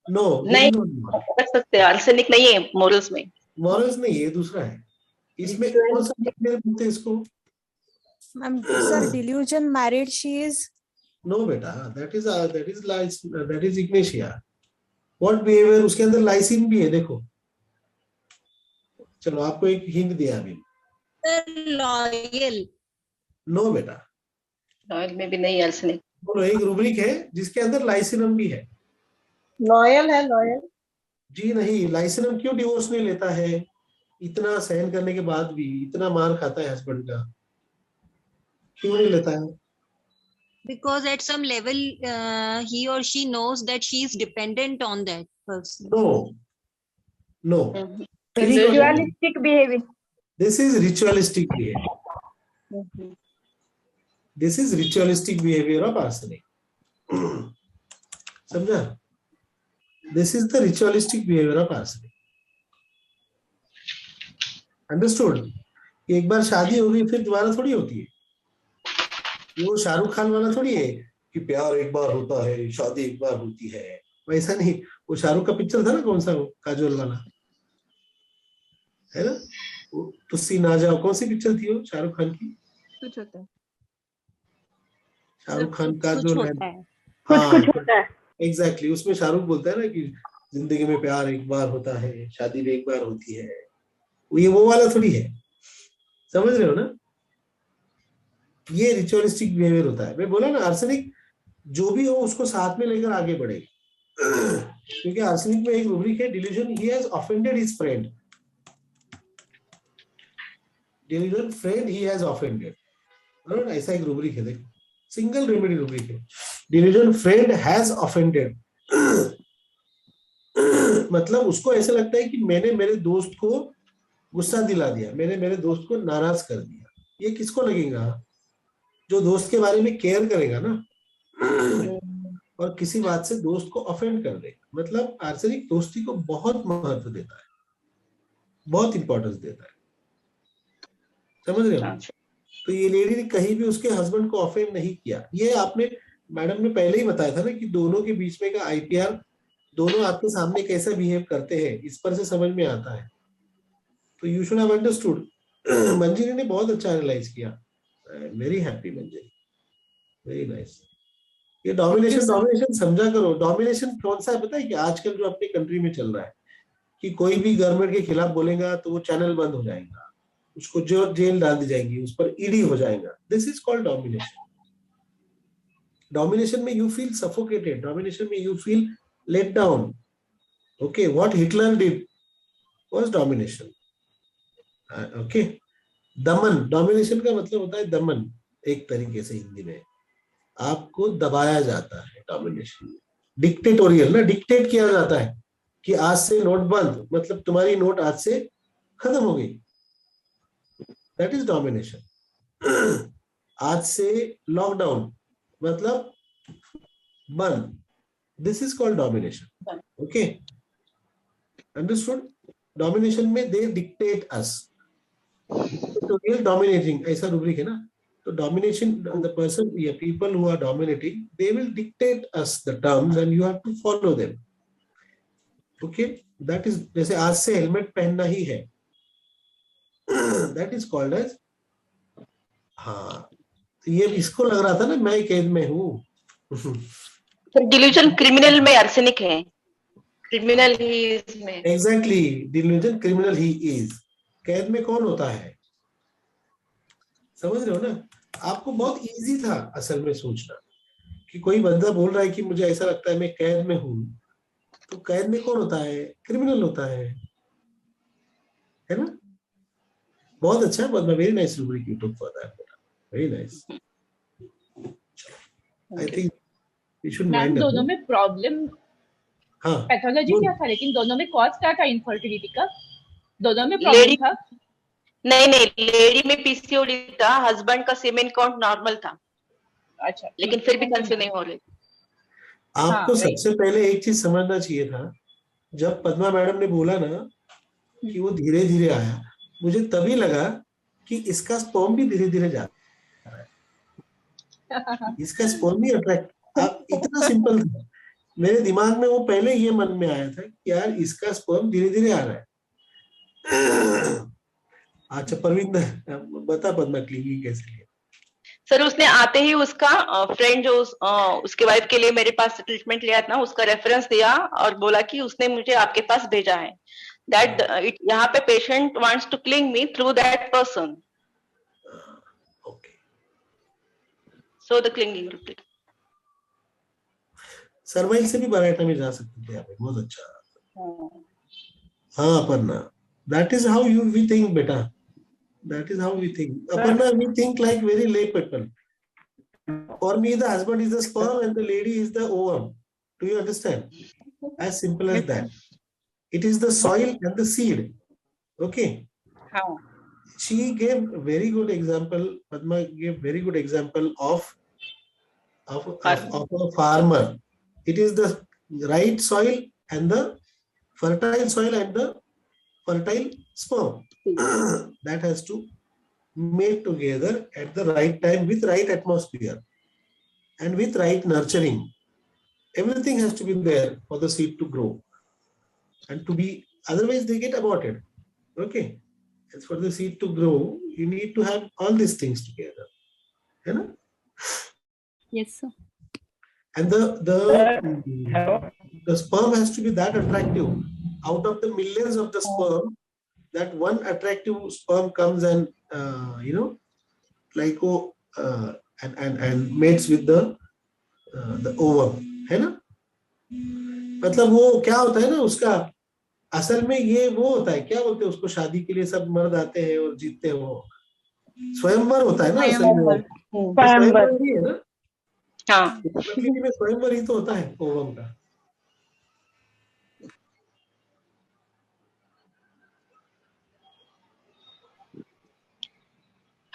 No, नहीं कर सकते. आर्सेनिक नहीं है मॉरल्स में. मॉरल्स नहीं है, दूसरा है. इसमें कौन सा बिहेवियर बोलते हैं इसको? Ma'am sir, delusion married she is. No बेटा, that is ignatia. What behavior? उसके अंदर लाइसिन भी है, देखो. चलो आपको एक हिंट दिया अभी. लॉयल. नो बेटा, लॉयल में भी नहीं आर्सेनिक. बोलो, एक रूब्रिक है जिसके अंदर लाइसिनम भी है. लॉयल है, लॉयल. जी नहीं, लाइसिनम क्यों डिवोर्स नहीं लेता है? इतना सहन करने के बाद भी, इतना मार खाता है हस्बैंड का, क्यों नहीं लेता है? Because at some level he or she knows that she is dependent on that person. No. Ritualistic behavior. This is ritualistic behavior. This is ritualistic behavior of arsenic. समझा? This is the ritualistic behavior of arsenic. Understood? एक बार शादी हो गई फिर दोबारा थोड़ी होती है. वो शाहरुख खान वाला थोड़ी है कि प्यार एक बार होता है, शादी एक बार होती है, वैसा नहीं. वो शाहरुख का पिक्चर था ना, कौन सा, काजोल वाला, है ना, तुस्सी ना जाओ. कौन सी पिक्चर थी वो शाहरुख खान की? कुछ होता है. शाहरुख खान का जो है, कुछ होता है. एग्जैक्टली. उसमें शाहरुख बोलता है ना कि जिंदगी में प्यार एक बार होता है, शादी भी एक बार होती है. ये वो वाला थोड़ी है, समझ रहे हो ना. ये रिचुअलिस्टिक बिहेवियर होता है. मैं बोला ना, आर्सेनिक जो भी हो उसको साथ में लेकर आगे बढ़ेगा, क्योंकि आर्सेनिक में एक रूब्रिक है, delusion. He has offended his friend. Delusion, friend he has offended. बराबर, ऐसा एक रूब्रिक है. देखो, सिंगल रेमेडी रूब्रिक है. Delusion, friend has offended. मतलब उसको ऐसा लगता है कि मैंने मेरे दोस्त को गुस्सा दिला दिया, मैंने मेरे दोस्त को नाराज कर दिया, ये किसको लगेगा? जो दोस्त के बारे में केयर करेगा ना, और किसी बात से दोस्त को ऑफेंड कर देगा। मतलब आर्सेनिक दोस्ती को बहुत महत्व देता है, बहुत इंपॉर्टेंस देता है, समझ रहे हो? तो ये लेडी ने कहीं भी उसके हस्बैंड को ऑफेंड नहीं किया। ये आपने मैडम ने पहले ही बताया था ना कि दोनों के बीच में का आईपीआर, दोनों आपके सामने कैसा बिहेव करते हैं, इस पर से समझ में आता है। तो यू शुड हैव अंडरस्टूड। मंजिरी ने बहुत अच्छा एनालाइज किया, वेरी हैप्पी मंजिरी, वेरी नाइस। ये डोमिनेशन समझा करो। डोमिनेशन कौन सा है पता है? कि आजकल जो अपनी कंट्री में चल रहा है कि कोई भी गवर्नमेंट के खिलाफ बोलेगा तो वो चैनल बंद हो जाएगा, उसको जो जेल डाल दी जाएगी, उस पर ईडी हो जाएगा। This is called domination. Domination में यू फील सफोकेटेड, डोमिनेशन में you feel let down. Okay, what Hitler did was domination. Okay, दमन, डोमिनेशन का मतलब होता है दमन, एक तरीके से हिंदी में आपको दबाया जाता है डोमिनेशन में। डिक्टेटोरियल ना, डिक्टेट किया जाता है कि आज से नोट बंद, मतलब तुम्हारी नोट आज से खत्म हो गई, दैट इज डोमिनेशन। आज से लॉकडाउन मतलब बंद, this is called domination. Okay, understood? Domination में दे डिक्टेट अस, तो रियल डोमिनेटिंग ऐसा रूब्रिक है ना। तो डोमिनेशन, द पर्सन या people who are dominating, they will dictate us the terms and you have to follow them. Okay, that is, जैसे आज से हेलमेट पहनना ही है, दैट इज कॉल्ड एज, हाँ, ये इसको लग रहा था ना मैं कैद में हूँ। डिल्यूजन क्रिमिनल में आर्सेनिक है, क्रिमिनल ही इज में। Exactly, delusion criminal he is. कैद में कौन होता है, समझ रहे हो ना? आपको बहुत इजी था असल में सोचना कि कोई बंदा बोल रहा है कि मुझे ऐसा लगता है मैं कैद में हूं, तो कैद में कौन होता है? क्रिमिनल होता है ना? बहुत अच्छा, बहुत very nice rubric you took for that, very nice. I think we should ma'am mind दोनों में प्रॉब्लम, हाँ, पैथोलॉजी क्या था, लेकिन दोनों में कॉज क्या था इनफर्टिलिटी का? दोनों में प्रॉब्लम था? नहीं, लेडी में पीसीओडी था, हस्बैंड का सीमेन काउंट नॉर्मल था। अच्छा, लेकिन फिर भी कंसीव नहीं हो रही। आपको सबसे पहले एक चीज समझना चाहिए था, जब पद्मा मैडम ने बोला ना कि वो धीरे धीरे आया, मुझे तभी लगा कि इसका स्पर्म भी धीरे धीरे जा रहा है, इसका स्पर्म भी अट्रैक्ट, आप इतना सिंपल था मेरे दिमाग में, वो पहले ये मन में आया था कि यार इसका स्पर्म धीरे धीरे आ रहा है। अच्छा परविंदर बता, पद्मा क्लिंगिंग कैसे लिया? सर उसने आते ही उसका फ्रेंड जो उसके वाइफ के लिए मेरे पास ट्रीटमेंट लिया था ना, उसका रेफरेंस दिया और बोला कि उसने मुझे आपके पास भेजा है, दैट यहाँ पे patient wants to cling me through that person, so the clinging rubric. Servile से भी बराटा में जा सकते थे आप, बहुत अच्छा। हाँ Aparna, that is how we think beta, that is how we think. Aparna, we think like very lay people. For me the husband is the sperm and the lady is the ovum, do you understand? As simple as that. It is the soil and the seed. Okay, how she gave very good example, Padma gave very good example of a farmer. It is the right soil and the fertile soil and the fertile sperm that has to mate together at the right time with right atmosphere and with right nurturing. Everything has to be there for the seed to grow and to be, otherwise they get aborted. Okay, as for the seed to grow, you need to have all these things together, you know? Yes sir. And the sperm has to be that attractive. Out of the millions of the sperm, that one attractive sperm comes and like and mates with the ovum, है ना? मतलब वो क्या होता है ना, उसका असल में ये वो होता है, क्या बोलते हैं उसको, शादी के लिए सब मर्द आते हैं और जीतते हैं, वो स्वयंवर होता है ना असल में, स्वयंवर ही है ना? हाँ, प्रकृति में स्वयंवर ही तो होता है ओवम का।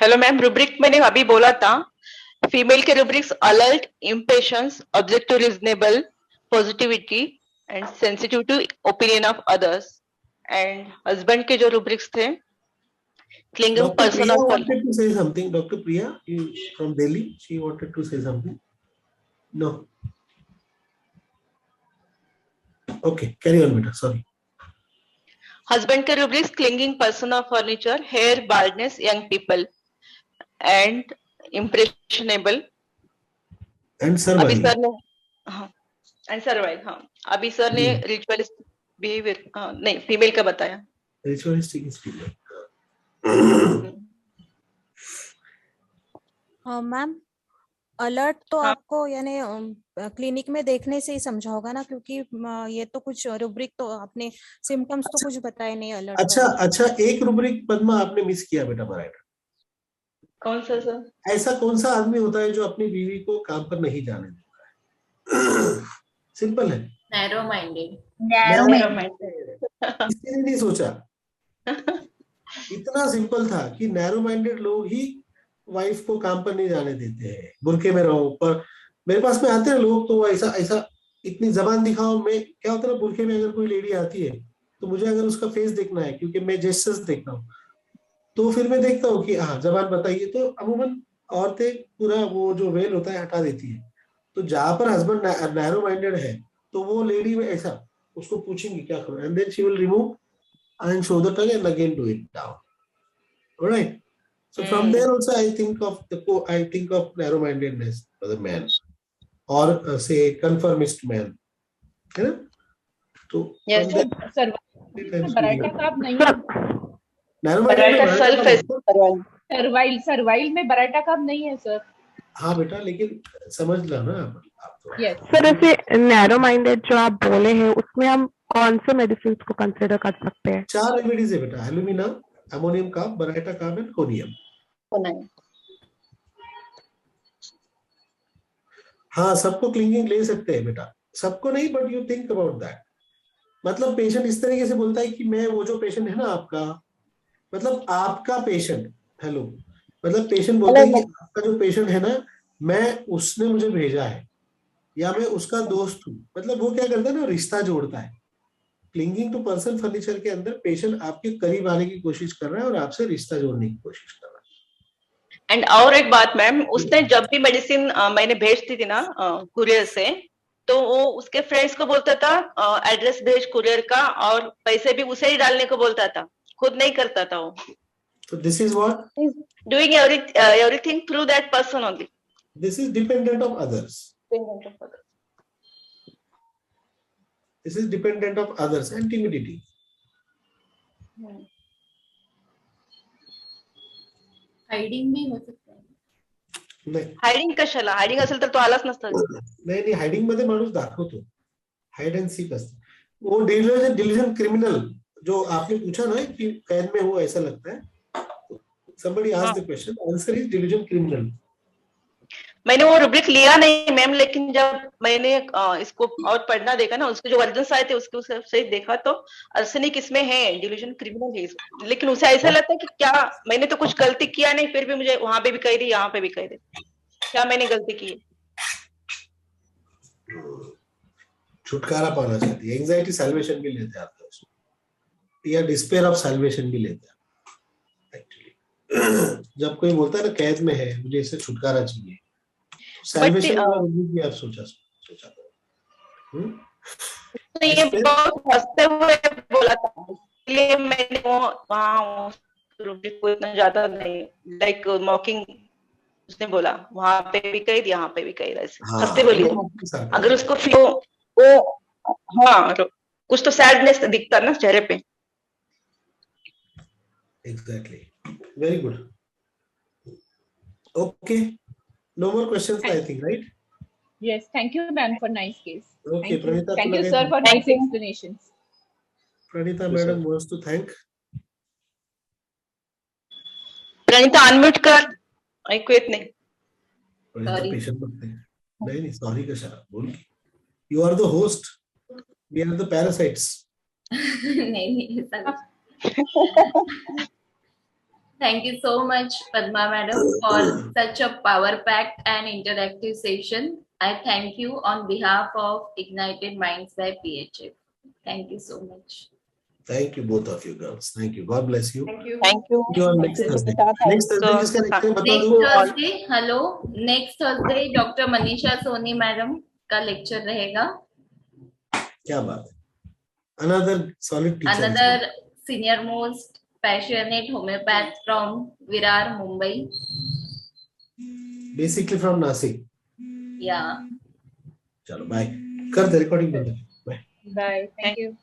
हेलो मैम, रुब्रिक मैंने अभी बोला था, फीमेल के rubrics alert, impatience, objective, reasonable, positivity and sensitive to opinion of others. And husband के जो रुब्रिक्स थे, clinging Dr. Priya person of wanted to say something. Dr. Priya from Delhi, she wanted to say something. No. Okay, carry on, beta. Sorry. Husband के rubrics, clinging person of furniture, hair, baldness, young people and impressionable. And अभी survival. Sir ने and survive, हाँ अभी sir ने ritualistic behaviour, नहीं female का बताया। Ritualistic is female. Ma'am alert तो आपको यानी क्लिनिक में देखने से ही समझा होगा ना, क्योंकि ये तो कुछ रुब्रिक तो आपने सिम्टम्स तो कुछ बताए नहीं अलर्ट अच्छा, एक रुब्रिक पद्मा आपने मिस किया बेटा मराठा। कौन सा सर? ऐसा कौन सा आदमी होता है जो अपनी बीवी को काम पर नहीं जाने देता है? सिंपल है, नैरो माइंडेड। किसी ने नहीं सोचा। इतना सिंपल था कि नैरो माइंडेड लोग ही वाइफ को काम पर नहीं जाने देते हैं। बुरके में रहो, पर मेरे पास में आते हैं लोग तो ऐसा इतनी जबान दिखाओ। मैं क्या होता है ना, बुरके में अगर कोई लेडी आती है तो मुझे अगर उसका फेस देखना है, क्योंकि मैं जेस्चर्स देखता हूँ, तो फिर मैं देखता हूँ कि हाँ जबान बताइए, तो अमूमन औरतें पूरा वो जो वेल होता है हटा देती है। तो जहां पर हस्बैंड नैरो माइंडेड है तो वो लेडी में ऐसा उसको पूछेंगी क्या करो, and then she will remove and show the tongue and again do it down. All right. So from there also I think of narrow-mindedness for the man, or say conformist man. है ना? तो yes, बराटा का अब नहीं है। Servile में बराटा का अब नहीं है सर। हाँ बेटा, लेकिन समझ ला ना आप तो। सर ऐसे नैरो माइंडेड जो आप बोले हैं उसमें हम कौन से मेडिसिन को कंसिडर कर सकते हैं? 4 रेमेडीज है बेटा, alumina, ammonium carb, बराटा carb and conium. हाँ सबको क्लिंगिंग ले सकते हैं बेटा, सबको नहीं, but you think about that. मतलब पेशेंट इस तरीके से बोलता है कि मैं वो जो पेशेंट है ना आपका, मतलब आपका पेशेंट, हेलो, मतलब पेशेंट बोलता है कि आपका जो पेशेंट है ना, मैं उसने मुझे भेजा है या मैं उसका दोस्त हूँ। मतलब वो क्या करता है ना, रिश्ता जोड़ता है। क्लिंगिंग टू पर्सन फर्नीचर के अंदर पेशेंट आपके करीब आने की कोशिश कर रहा है और आपसे रिश्ता जोड़ने की कोशिश कर रहा है। एंड और एक बात मैम, उसने जब भी मेडिसिन मैंने भेजती थी ना कुरियर से, तो वो उसके फ्रेंड्स को बोलता था एड्रेस भेज कुरियर का, और पैसे भी उसे ही डालने को बोलता था, खुद नहीं करता था वो। So this is what? Doing everything through that person only. This is dependent of others. This is dependent of others and timidity. Hiding भी हो सकता है। नाही, हायडिंग कशाला? हायडिंग असेल तर तो आलाच नसता। नाही हायडिंग मध्ये माणूस दाखवतो, हाइड एंड सीक असतं। वो डिलीजन क्रिमिनल जो आपने पूछा ना कि कैद में हो ऐसा लगता है, somebody asked the question, answer is delusion criminal. मैंने वो रुब्रिक लिया नहीं मैम, लेकिन जब मैंने इसको और पढ़ना देखा ना, उसके जो वर्जन्स आए थे उसके से देखा तो अर्सेनिक इसमें है, डिल्यूजन क्रिमिनल है। लेकिन उसे ऐसा लगता है कि क्या मैंने तो कुछ गलती किया नहीं, फिर भी मुझे वहां पे भी कह दी, यहाँ पे भी कह दे, क्या मैंने गलती की है? छुटकारा पाना चाहती है, एंजाइटी सैल्वेशन भी लेते हैं या डिस्पेयर ऑफ सैल्वेशन भी लेते हैं एक्चुअली। जब कोई बोलता है ना कैद में है, मुझे इससे छुटकारा चाहिए, सैल्वेशन भी आप सोचा तो ये बहुत हंसते हुए बोला था, इसलिए मैंने वो वहाँ रुब्रिक को इतना ज्यादा नहीं, लाइक मॉकिंग उसने बोला, वहां पे भी कह दिया, यहाँ पे भी कह रहा है, हंसते बोलिए। अगर उसको वो हाँ कुछ तो सैडनेस दिखता ना चेहरे पे। Exactly. Very good. Okay. No more questions, I think, right? Yes, thank you, ma'am, for nice case. Okay, Pranita. Thank you, sir, for nice explanations. Pranita, madam wants to thank. Praneeta unmute कर, ऐकू येत नाही। Pranita patient बनते नहीं, sorry कशाला बोल की, you are the host, we are the parasites. नहीं Thank you so much, Padma Madam, for such a power-packed and interactive session. I thank you on behalf of Ignited Minds by PHF. Thank you so much. Thank you, both of you girls. Thank you. God bless you. Thank you. Thank you. See you on next Thursday. Next Thursday जिसका next time बता Next दूँ. Thursday, hello. Next Thursday, Dr. Manisha Soni Madam का lecture रहेगा. क्या बात है. Another solid teacher. Another senior most passionate homeopath from Virar, Mumbai. Basically from Nasik. Yeah. चलो bye. कर दे recording बंद. Bye. Bye. Thank you.